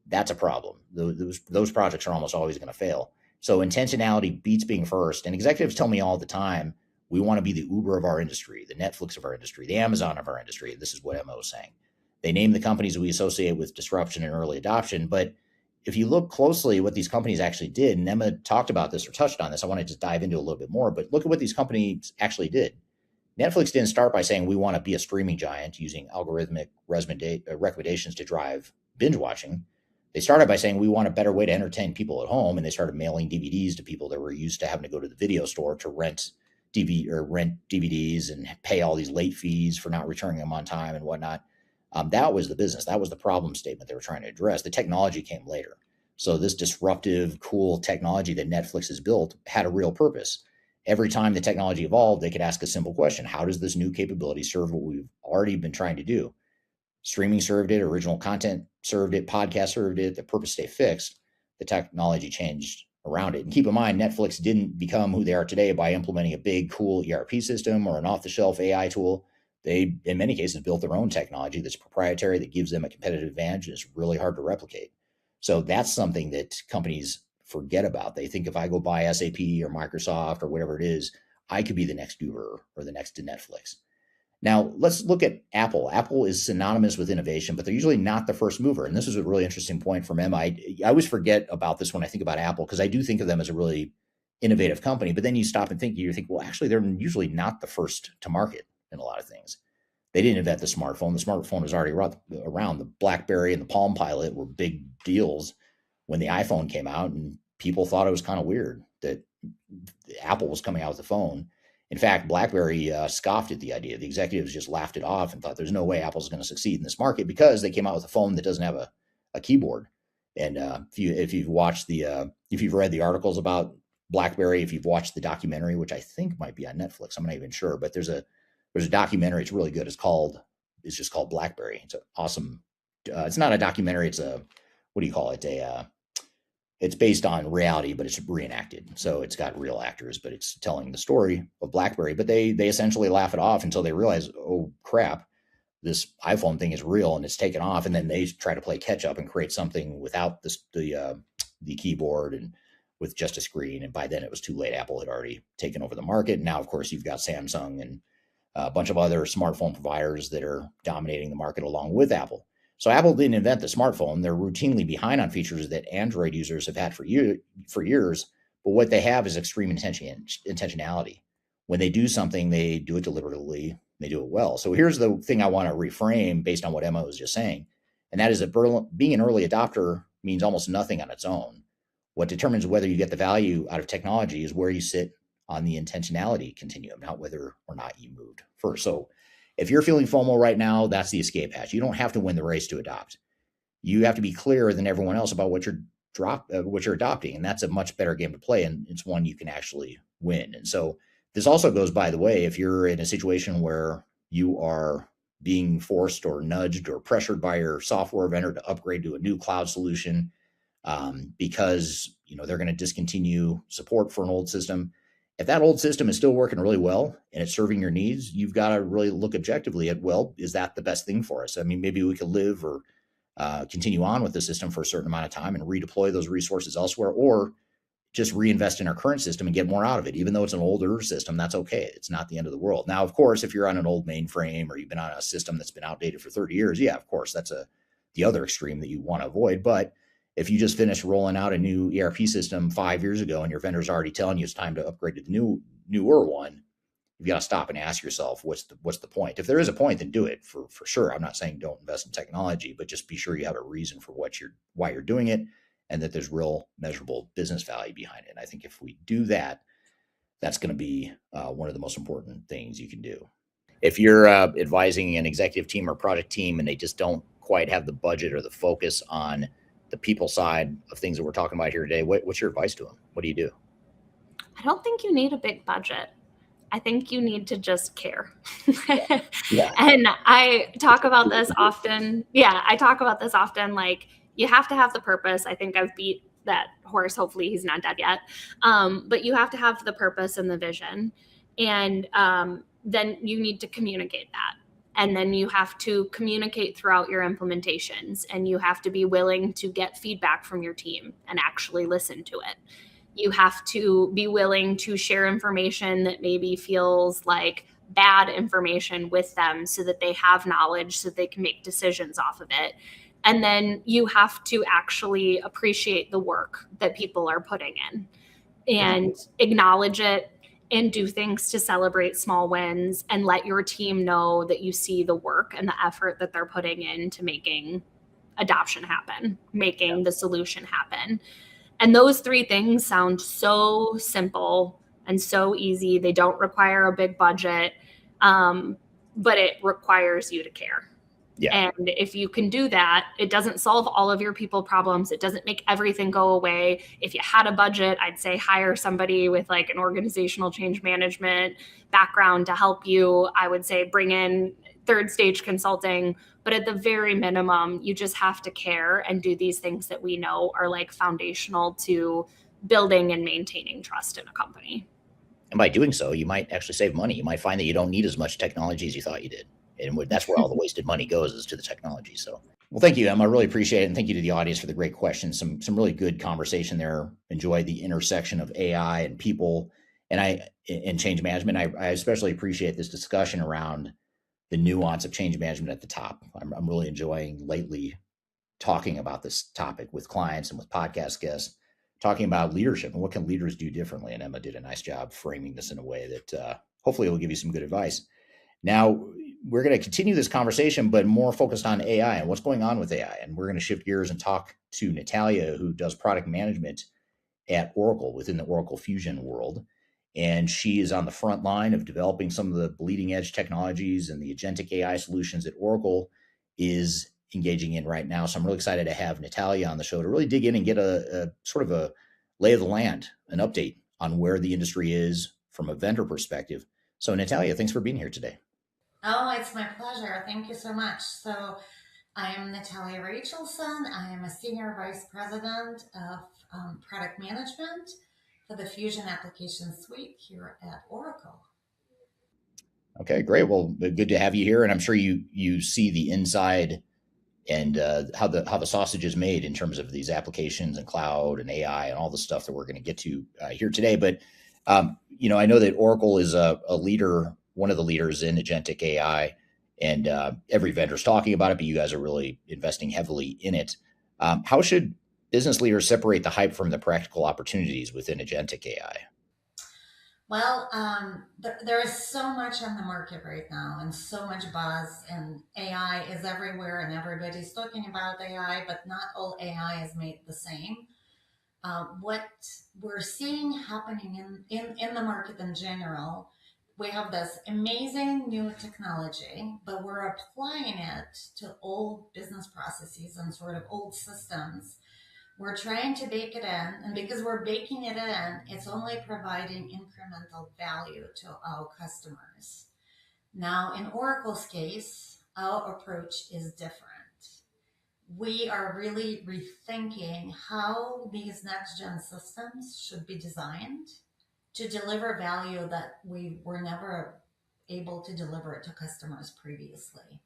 that's a problem. Those projects are almost always going to fail. So intentionality beats being first. And executives tell me all the time, we want to be the Uber of our industry, the Netflix of our industry, the Amazon of our industry. This is what Emma was saying. They name the companies we associate with disruption and early adoption. But if you look closely what these companies actually did, and Emma talked about this or touched on this, I want to just dive into a little bit more, but look at what these companies actually did. Netflix didn't start by saying we want to be a streaming giant using algorithmic recommendations to drive binge watching. They started by saying we want a better way to entertain people at home, and they started mailing DVDs to people that were used to having to go to the video store to rent DVDs and pay all these late fees for not returning them on time and whatnot. That was the business. That was the problem statement they were trying to address. The technology came later. So this disruptive, cool technology that Netflix has built had a real purpose. Every time the technology evolved, they could ask a simple question. How does this new capability serve what we've already been trying to do? Streaming served it, original content served it, podcast served it, the purpose stayed fixed. The technology changed around it. And keep in mind, Netflix didn't become who they are today by implementing a big, cool ERP system or an off-the-shelf AI tool. They, in many cases, built their own technology that's proprietary, that gives them a competitive advantage, and it's really hard to replicate. So that's something that companies forget about. They think if I go buy SAP or Microsoft or whatever it is, I could be the next Uber or the next to Netflix. Now, let's look at Apple. Apple is synonymous with innovation, but they're usually not the first mover. And this is a really interesting point from Emma. I always forget about this when I think about Apple, because I do think of them as a really innovative company. But then you stop and think, well, actually, they're usually not the first to market in a lot of things. They didn't invent the smartphone. The smartphone was already around. The BlackBerry and the Palm Pilot were big deals when the iPhone came out, and people thought it was kind of weird that Apple was coming out with the phone. In fact, BlackBerry scoffed at the idea. The executives just laughed it off and thought there's no way Apple's going to succeed in this market, because they came out with a phone that doesn't have a keyboard. And if you've read the articles about BlackBerry, if you've watched the documentary, which I think might be on Netflix, I'm not even sure, but there's a documentary. It's really good. It's just called BlackBerry. It's an awesome. It's not a documentary. It's what do you call it? It's based on reality, but it's reenacted. So it's got real actors, but it's telling the story of BlackBerry. But they essentially laugh it off until they realize, oh crap, this iPhone thing is real and it's taken off. And then they try to play catch up and create something without the keyboard and with just a screen. And by then it was too late. Apple had already taken over the market. Now, of course, you've got Samsung and a bunch of other smartphone providers that are dominating the market along with Apple. So Apple didn't invent the smartphone. They're routinely behind on features that Android users have had for years. But what they have is extreme intentionality. When they do something, they do it deliberately. They do it well. So here's the thing I want to reframe based on what Emma was just saying. And that is that being an early adopter means almost nothing on its own. What determines whether you get the value out of technology is where you sit on the intentionality continuum, not whether or not you moved first. So if you're feeling FOMO right now, that's the escape hatch. You don't have to win the race to adopt. You have to be clearer than everyone else about what you're adopting. And that's a much better game to play. And it's one you can actually win. And so this also goes, by the way, if you're in a situation where you are being forced or nudged or pressured by your software vendor to upgrade to a new cloud solution because they're going to discontinue support for an old system. If that old system is still working really well and it's serving your needs, you've got to really look objectively at, well, is that the best thing for us? I mean, maybe we could live or continue on with the system for a certain amount of time and redeploy those resources elsewhere, or just reinvest in our current system and get more out of it. Even though it's an older system, that's okay. It's not the end of the world. Now, of course, if you're on an old mainframe or you've been on a system that's been outdated for 30 years, yeah, of course, that's the other extreme that you want to avoid. But if you just finished rolling out a new ERP system 5 years ago and your vendor's already telling you it's time to upgrade to the newer one, you've got to stop and ask yourself, what's the point? If there is a point, then do it for sure. I'm not saying don't invest in technology, but just be sure you have a reason for why you're doing it, and that there's real measurable business value behind it. And I think if we do that, that's going to be one of the most important things you can do. If you're advising an executive team or project team and they just don't quite have the budget or the focus on the people side of things that we're talking about here today, what's your advice to them? What do you do? I don't think you need a big budget. I think you need to just care. Yeah. And I talk about this often. Yeah, I talk about this often. Like, you have to have the purpose. I think I've beat that horse. Hopefully he's not dead yet. But you have to have the purpose and the vision. And then you need to communicate that. And then you have to communicate throughout your implementations. And you have to be willing to get feedback from your team and actually listen to it. You have to be willing to share information that maybe feels like bad information with them so that they have knowledge so they can make decisions off of it. And then you have to actually appreciate the work that people are putting in and acknowledge it and do things to celebrate small wins and let your team know that you see the work and the effort that they're putting into making adoption happen, making the solution happen. And those three things sound so simple and so easy. They don't require a big budget, but it requires you to care. Yeah. And if you can do that, it doesn't solve all of your people problems. It doesn't make everything go away. If you had a budget, I'd say hire somebody with like an organizational change management background to help you. I would say bring in third stage consulting. But at the very minimum, you just have to care and do these things that we know are like foundational to building and maintaining trust in a company. And by doing so, you might actually save money. You might find that you don't need as much technology as you thought you did. And that's where all the wasted money goes, is to the technology. So, well, thank you, Emma. I really appreciate it. And thank you to the audience for the great questions. Some really good conversation there. Enjoy the intersection of AI and people and change management. I especially appreciate this discussion around the nuance of change management at the top. I'm really enjoying lately talking about this topic with clients and with podcast guests, talking about leadership and what can leaders do differently. And Emma did a nice job framing this in a way that hopefully will give you some good advice. Now, we're going to continue this conversation, but more focused on AI and what's going on with AI. And we're going to shift gears and talk to Natalia, who does product management at Oracle within the Oracle Fusion world. And she is on the front line of developing some of the bleeding edge technologies and the agentic AI solutions that Oracle is engaging in right now. So I'm really excited to have Natalia on the show to really dig in and get a sort of a lay of the land, an update on where the industry is from a vendor perspective. So Natalia, thanks for being here today. Oh, it's my pleasure. Thank you so much. So I am Natalia Rachelson. I am a Senior Vice President of Product Management for the Fusion Application Suite here at Oracle. Okay, great. Well, good to have you here. And I'm sure you see the inside and how the sausage is made in terms of these applications and cloud and AI and all the stuff that we're going to get to here today. But, I know that Oracle is a leader, one of the leaders in agentic AI, and every vendor's talking about it, but you guys are really investing heavily in it. How should business leaders separate the hype from the practical opportunities within agentic AI? Well, there is so much on the market right now and so much buzz, and AI is everywhere and everybody's talking about AI, but not all AI is made the same. What we're seeing happening in the market in general, we have this amazing new technology, but we're applying it to old business processes and sort of old systems. We're trying to bake it in, and because we're baking it in, it's only providing incremental value to our customers. Now, in Oracle's case, our approach is different. We are really rethinking how these next-gen systems should be designed to deliver value that we were never able to deliver to customers previously.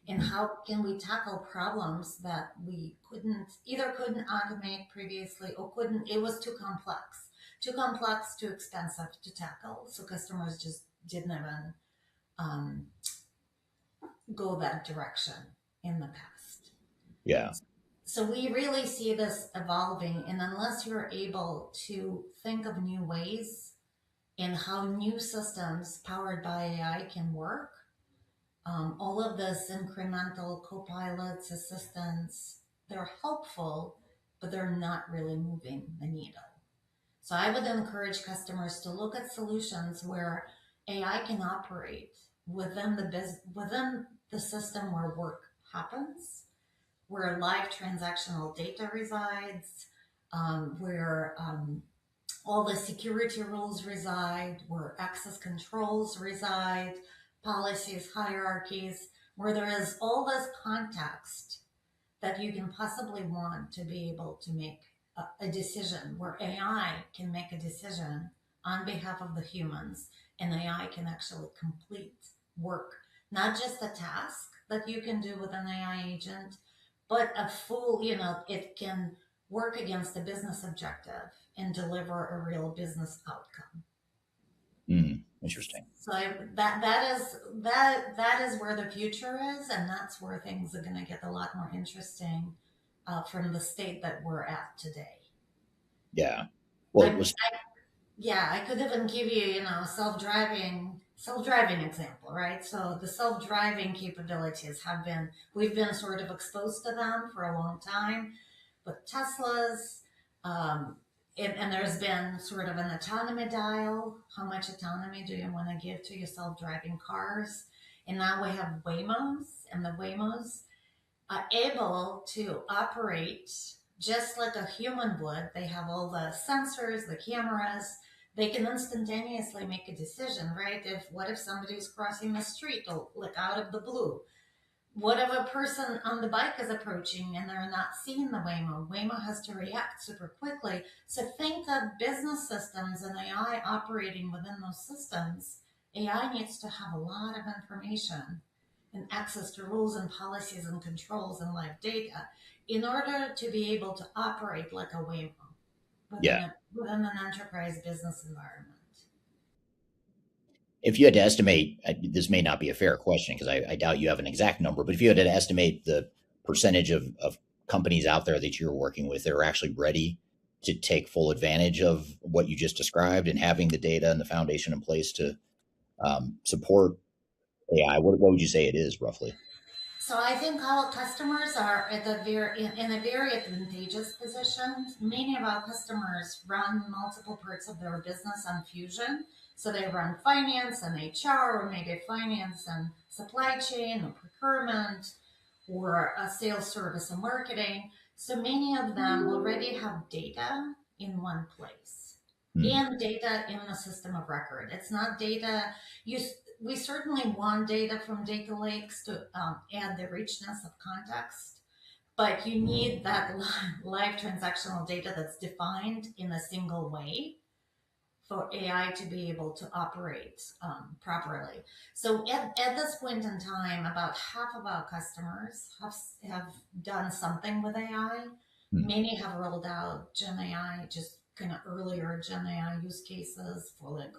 And how can we tackle problems that we couldn't automate previously, or it was too complex, too expensive to tackle. So customers just didn't even go that direction in the past. Yeah. So we really see this evolving, and unless you're able to think of new ways in how new systems powered by AI can work. All of this incremental co-pilots, assistants, they're helpful, but they're not really moving the needle. So I would encourage customers to look at solutions where AI can operate within within the system where work happens, where live transactional data resides, where all the security rules reside, where access controls reside, policies, hierarchies, where there is all this context that you can possibly want to be able to make a decision, where AI can make a decision on behalf of the humans, and AI can actually complete work, not just a task that you can do with an AI agent, but a full, it can work against a business objective and deliver a real business outcome. Interesting. So that is where the future is, and that's where things are going to get a lot more interesting from the state that we're at today. Yeah. Well, I could even give you, self-driving example, right? So the self-driving capabilities we've been sort of exposed to them for a long time, but Teslas, and there's been sort of an autonomy dial. How much autonomy do you want to give to your self-driving cars? And now we have Waymos, and the Waymos are able to operate just like a human would. They have all the sensors, the cameras. They can instantaneously make a decision, right? What if somebody's crossing the street, like out of the blue? What if a person on the bike is approaching and they're not seeing the Waymo? Waymo has to react super quickly. So think of business systems and AI operating within those systems. AI needs to have a lot of information and access to rules and policies and controls and live data in order to be able to operate like a Waymo within an enterprise business environment. If you had to estimate, this may not be a fair question because I doubt you have an exact number, but if you had to estimate the percentage of companies out there that you're working with that are actually ready to take full advantage of what you just described and having the data and the foundation in place to support AI, what would you say it is roughly? So I think our customers are in a very advantageous position. Many of our customers run multiple parts of their business on Fusion. So they run finance and HR, or maybe finance and supply chain or procurement, or a sales, service, and marketing. So many of them already have data in one place and data in the system of record. It's not data we certainly want data from data lakes to add the richness of context, but you need that live transactional data that's defined in a single way for AI to be able to operate properly. So at this point in time, about half of our customers have done something with AI. Many have rolled out Gen AI, just kind of earlier Gen AI use cases for like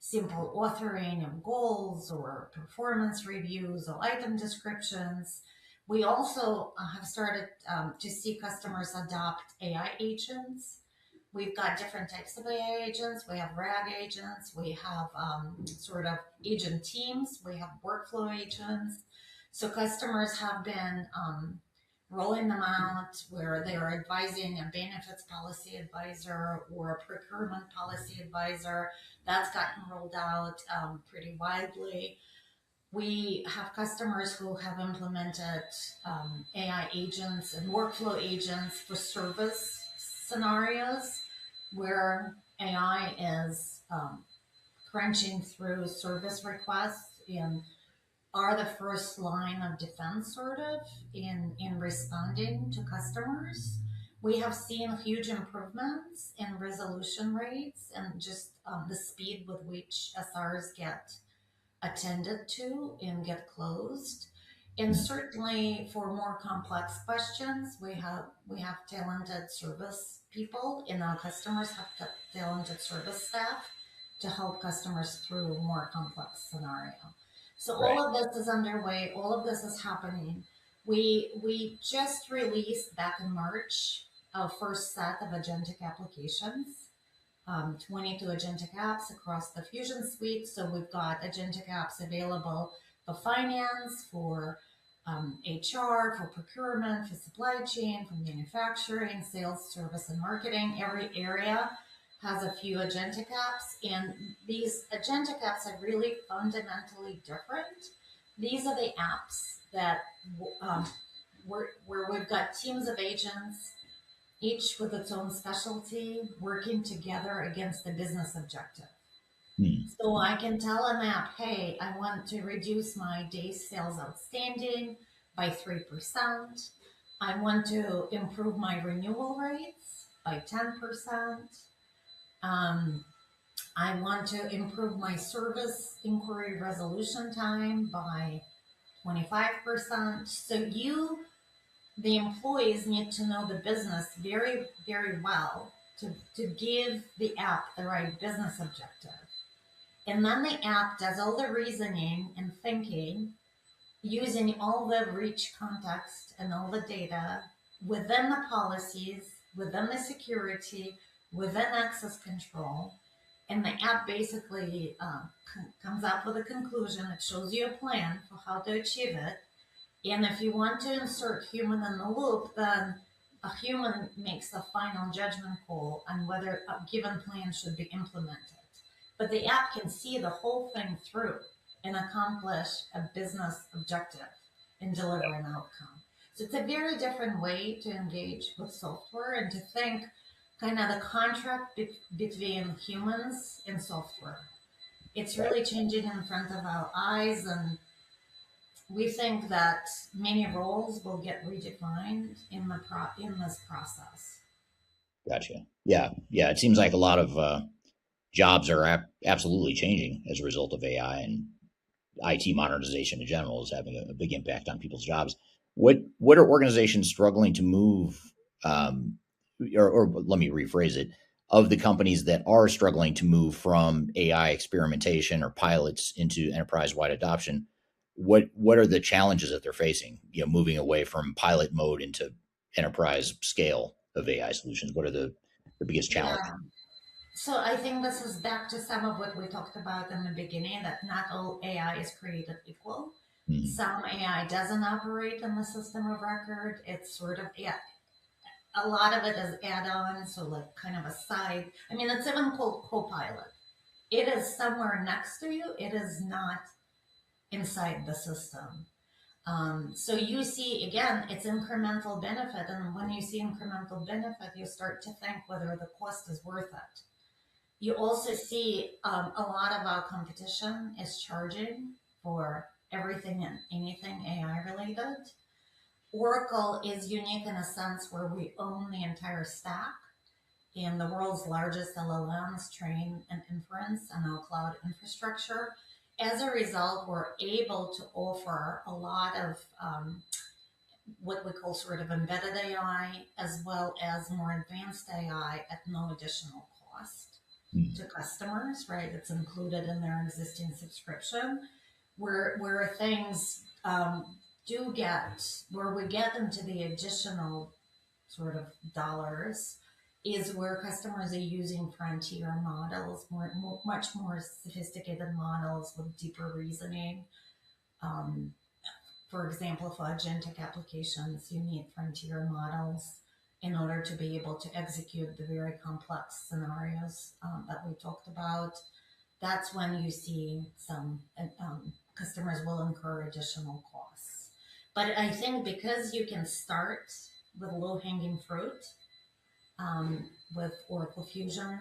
simple authoring of goals or performance reviews or item descriptions. We also have started to see customers adopt AI agents. We've got different types of AI agents. We have RAG agents. We have sort of agent teams. We have workflow agents. So customers have been rolling them out where they are advising a benefits policy advisor or a procurement policy advisor. That's gotten rolled out pretty widely. We have customers who have implemented AI agents and workflow agents for service scenarios where AI is crunching through service requests and are the first line of defense sort of in responding to customers. We have seen huge improvements in resolution rates and just the speed with which SRs get attended to and get closed. And certainly for more complex questions, we have talented service people, and our customers have talented service staff to help customers through a more complex scenario. So all of this is underway. All of this is happening. We just released back in March our first set of agentic applications. 22 agentic apps across the Fusion suite. So we've got agentic apps available for finance, for HR, for procurement, for supply chain, for manufacturing, sales, service, and marketing. Every area has a few agentic apps, and these agentic apps are really fundamentally different. These are the apps that where we've got teams of agents, each with its own specialty, working together against the business objective. So I can tell an app, hey, I want to reduce my days sales outstanding by 3%. I want to improve my renewal rates by 10%. I want to improve my service inquiry resolution time by 25%. So the employees need to know the business very, very well to give the app the right business objective. And then the app does all the reasoning and thinking using all the rich context and all the data within the policies, within the security, within access control. And the app basically comes up with a conclusion. It shows you a plan for how to achieve it. And if you want to insert human in the loop, then a human makes the final judgment call on whether a given plan should be implemented. But the app can see the whole thing through and accomplish a business objective and deliver an outcome. So it's a very different way to engage with software and to think kind of the contract between humans and software. It's really changing in front of our eyes, and we think that many roles will get redefined in this process. Gotcha. Yeah. It seems like a lot of jobs are absolutely changing as a result of AI, and IT modernization in general is having a big impact on people's jobs. What are organizations struggling to move, or let me rephrase it, of the companies that are struggling to move from AI experimentation or pilots into enterprise-wide adoption? What are the challenges that they're facing, moving away from pilot mode into enterprise scale of AI solutions? What are the biggest challenges? Yeah. So I think this is back to some of what we talked about in the beginning, that not all AI is created equal. Mm-hmm. Some AI doesn't operate in the system of record. It's sort of, a lot of it is add-on, so like kind of a side. I mean, it's even called Copilot. It is somewhere next to you. It is not inside the system. So you see, again, it's incremental benefit. And when you see incremental benefit, you start to think whether the cost is worth it. You also see a lot of our competition is charging for everything and anything AI related. Oracle is unique in a sense where we own the entire stack, and the world's largest LLMs train and inference on our cloud infrastructure. As a result, we're able to offer a lot of what we call sort of embedded AI, as well as more advanced AI at no additional cost to customers, right? It's included in their existing subscription, where things where we get into the additional sort of dollars is where customers are using frontier models, much more sophisticated models with deeper reasoning. For example, for agentic applications, you need frontier models in order to be able to execute the very complex scenarios that we talked about. That's when you see some customers will incur additional costs. But I think because you can start with low-hanging fruit with Oracle Fusion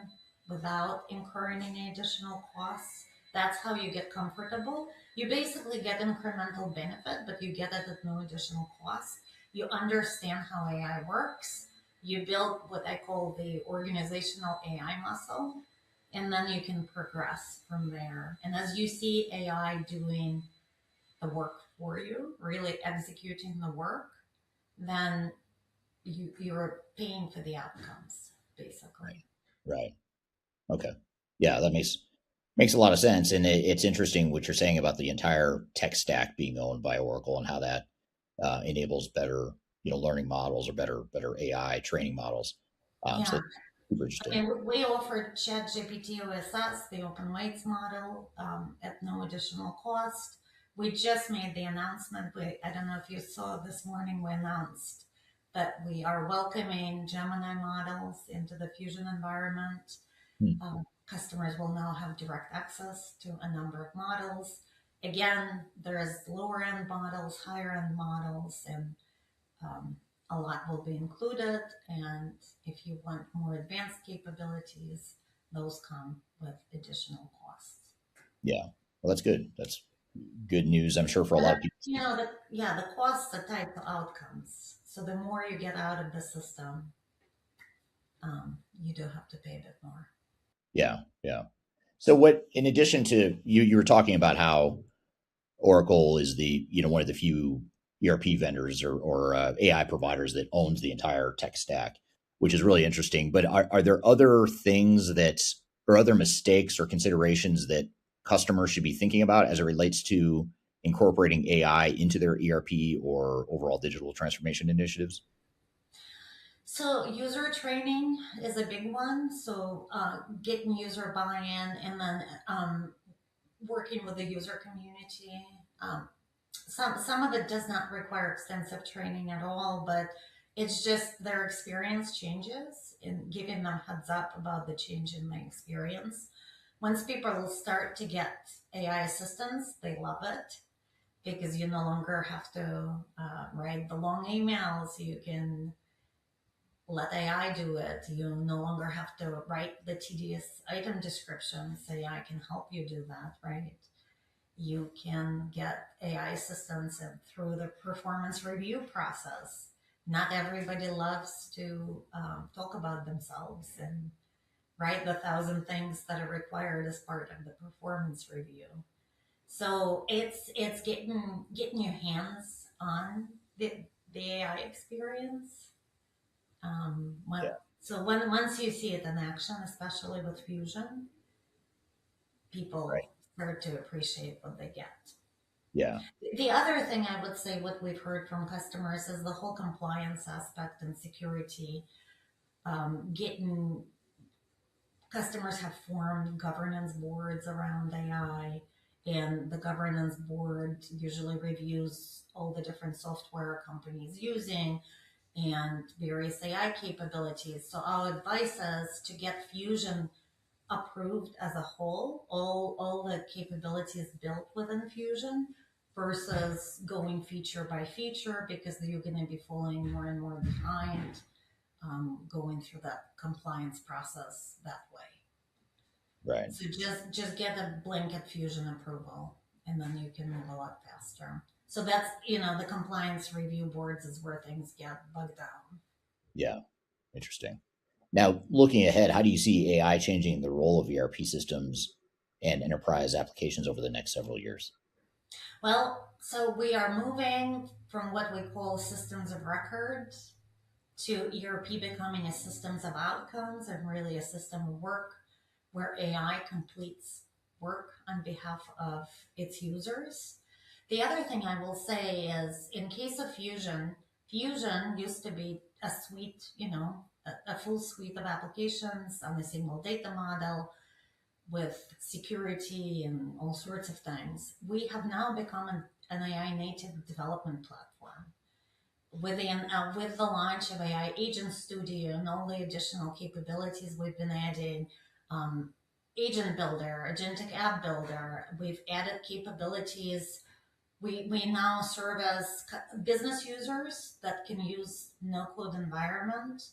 without incurring any additional costs, that's how you get comfortable. You basically get incremental benefit, but you get it at no additional cost. You understand how AI works. You build what I call the organizational AI muscle, and then you can progress from there. And as you see AI doing the work for you, really executing the work, then you're paying for the outcomes, basically. Right. Okay. Yeah, that makes a lot of sense. And it's interesting what you're saying about the entire tech stack being owned by Oracle and how that enables better, learning models or better AI training models. So Super I interesting. mean, we offer ChatGPT OSS, the open weights model, at no additional cost. We just made the announcement. I don't know if you saw this morning, we announced that we are welcoming Gemini models into the Fusion environment. Customers will now have direct access to a number of models. Again, there's lower end models, higher end models, and a lot will be included. And if you want more advanced capabilities, those come with additional costs. Yeah. Well, that's good. That's good news, I'm sure, for a lot of people. You know, the costs are tied to outcomes. So the more you get out of the system, you do have to pay a bit more. Yeah. Yeah. So what, in addition to you were talking about how Oracle is the, one of the few ERP vendors or AI providers that owns the entire tech stack, which is really interesting. But are there other things or other mistakes or considerations that customers should be thinking about as it relates to incorporating AI into their ERP or overall digital transformation initiatives? So user training is a big one. So getting user buy-in and then working with the user community. Some of it does not require extensive training at all, but it's just their experience changes and giving them heads up about the change in the experience. Once people start to get AI assistance, they love it because you no longer have to write the long emails. You can let AI do it. You no longer have to write the tedious item descriptions. AI can help you do that, right? You can get AI assistance through the performance review process. Not everybody loves to talk about themselves and write the 1,000 things that are required as part of the performance review. So it's getting your hands on the AI experience. So once you see it in action, especially with Fusion, people start to appreciate what they get. Yeah. The other thing I would say, what we've heard from customers is the whole compliance aspect and security. Customers have formed governance boards around AI, and the governance board usually reviews all the different software companies using and various AI capabilities. So our advice is to get Fusion approved as a whole, all the capabilities built within Fusion versus going feature by feature, because you're going to be falling more and more behind going through that compliance process that way. Right. So just get a blanket Fusion approval, and then you can move a lot faster. So that's, the compliance review boards is where things get bogged down. Yeah. Interesting. Now, looking ahead, how do you see AI changing the role of ERP systems and enterprise applications over the next several years? Well, so we are moving from what we call systems of record to ERP becoming a systems of outcomes and really a system of work where AI completes work on behalf of its users. The other thing I will say is, in case of Fusion used to be a suite, a full suite of applications on a single data model with security and all sorts of things. We have now become an AI native development platform. With the launch of AI Agent Studio and all the additional capabilities we've been adding, Agent Builder, Agentic App Builder, we've added capabilities. We now serve as business users that can use no-code environment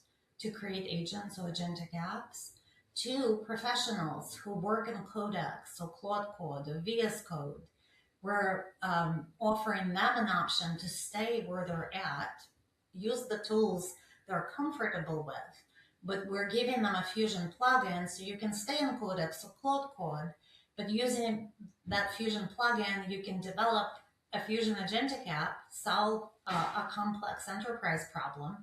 to create agents or agentic apps, to professionals who work in Codex, so Claude Code or VS Code. We're offering them an option to stay where they're at, use the tools they're comfortable with, but we're giving them a Fusion plugin so you can stay in Codex or Claude Code, but using that Fusion plugin, you can develop a Fusion agentic app, solve a complex enterprise problem,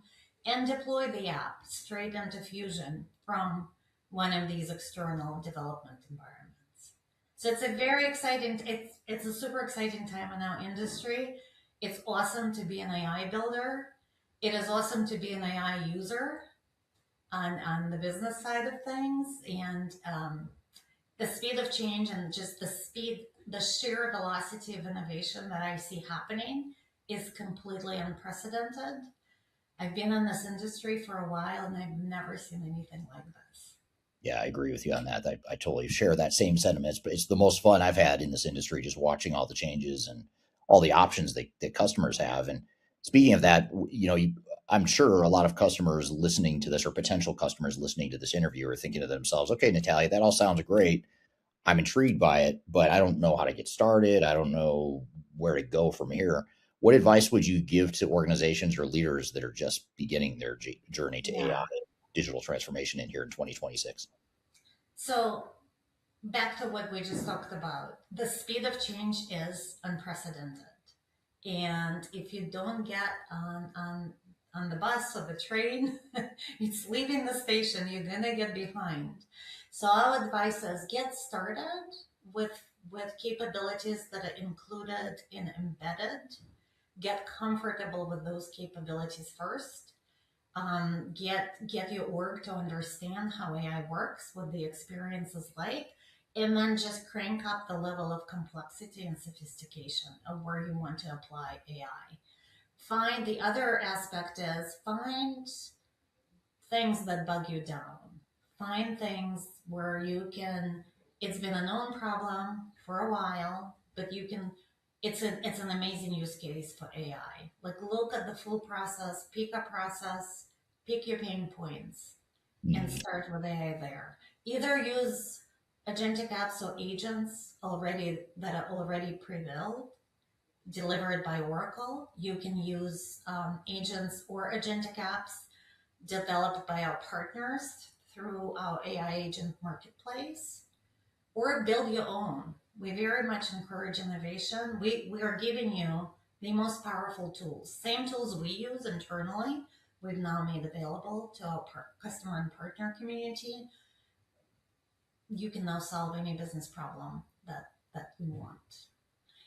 and deploy the app straight into Fusion from one of these external development environments. So it's a very exciting, it's a super exciting time in our industry. It's awesome to be an AI builder. It is awesome to be an AI user. on the business side of things, and the speed of change and just the sheer velocity of innovation that I see happening is completely unprecedented. I've been in this industry for a while and I've never seen anything like this. Yeah, I agree with you on that. I totally share that same sentiments, but it's the most fun I've had in this industry, just watching all the changes and all the options that customers have. And speaking of that, I'm sure a lot of customers listening to this, or potential customers listening to this interview, are thinking to themselves, okay, Natalia, that all sounds great. I'm intrigued by it, but I don't know how to get started. I don't know where to go from here. What advice would you give to organizations or leaders that are just beginning their journey to AI, digital transformation in here in 2026? So back to what we just talked about, the speed of change is unprecedented. And if you don't get on the bus or the train, it's leaving the station, you're going to get behind. So our advice is get started with capabilities that are included and embedded. Get comfortable with those capabilities first. Get your org to understand how AI works, what the experience is like, and then just crank up the level of complexity and sophistication of where you want to apply AI. Find the other aspect is find things that bug you down. Find things where you can, it's been a known problem for a while, but you can, it's an amazing use case for AI. Like look at the full process, pick a process, pick your pain points, and start with AI there. Either use agentic apps or agents that are already pre-built, delivered by Oracle. You can use agents or agentic apps developed by our partners through our AI agent marketplace, or build your own. We very much encourage innovation. We are giving you the most powerful tools. Same tools we use internally, we've now made available to our customer and partner community. You can now solve any business problem that you want.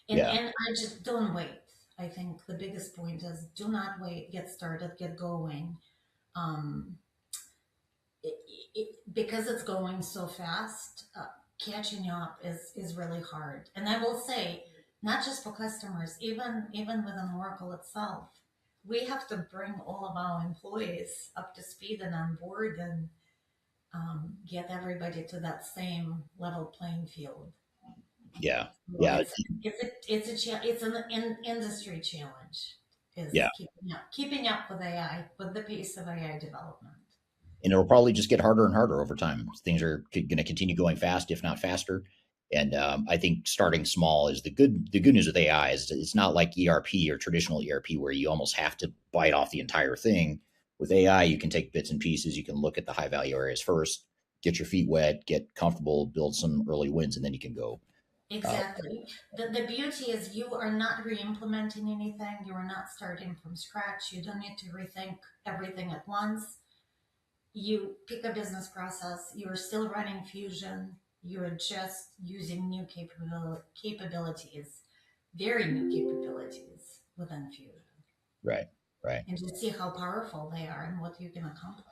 And I just don't wait. I think the biggest point is do not wait, get started, get going. Because it's going so fast, catching up is really hard. And I will say, not just for customers, even within Oracle itself, we have to bring all of our employees up to speed and on board and get everybody to that same level playing field. Yeah. So Yeah. It's an industry challenge. Keeping up with AI, with the pace of AI development. And it'll probably just get harder and harder over time. Things are going to continue going fast, if not faster. And I think starting small is the good news with AI is it's not like ERP or traditional ERP where you almost have to bite off the entire thing. With AI, you can take bits and pieces. You can look at the high value areas first, get your feet wet, get comfortable, build some early wins, and then you can go. Exactly. The beauty is you are not re-implementing anything. You are not starting from scratch. You don't need to rethink everything at once. You pick a business process. You are still running Fusion. You are just using new capabilities, very new capabilities within Fusion. Right. And to see how powerful they are and what you can accomplish.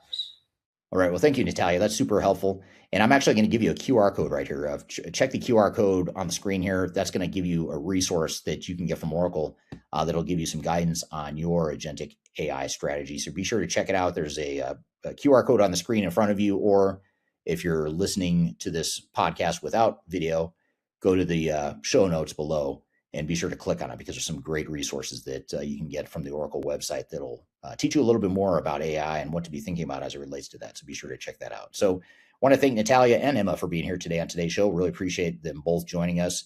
All right. Well, thank you, Natalia. That's super helpful. And I'm actually going to give you a QR code right here. Check the QR code on the screen here. That's going to give you a resource that you can get from Oracle that'll give you some guidance on your agentic AI strategy. So be sure to check it out. There's a QR code on the screen in front of you, or if you're listening to this podcast without video, go to the show notes below and be sure to click on it because there's some great resources that you can get from the Oracle website that'll teach you a little bit more about AI and what to be thinking about as it relates to that. So be sure to check that out. So I want to thank Natalia and Emma for being here today on today's show. Really appreciate them both joining us.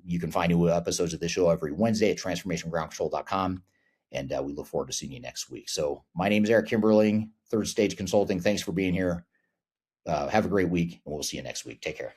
You can find new episodes of this show every Wednesday at transformationgroundcontrol.com. And we look forward to seeing you next week. So my name is Eric Kimberling, Third Stage Consulting. Thanks for being here. Have a great week, and we'll see you next week. Take care.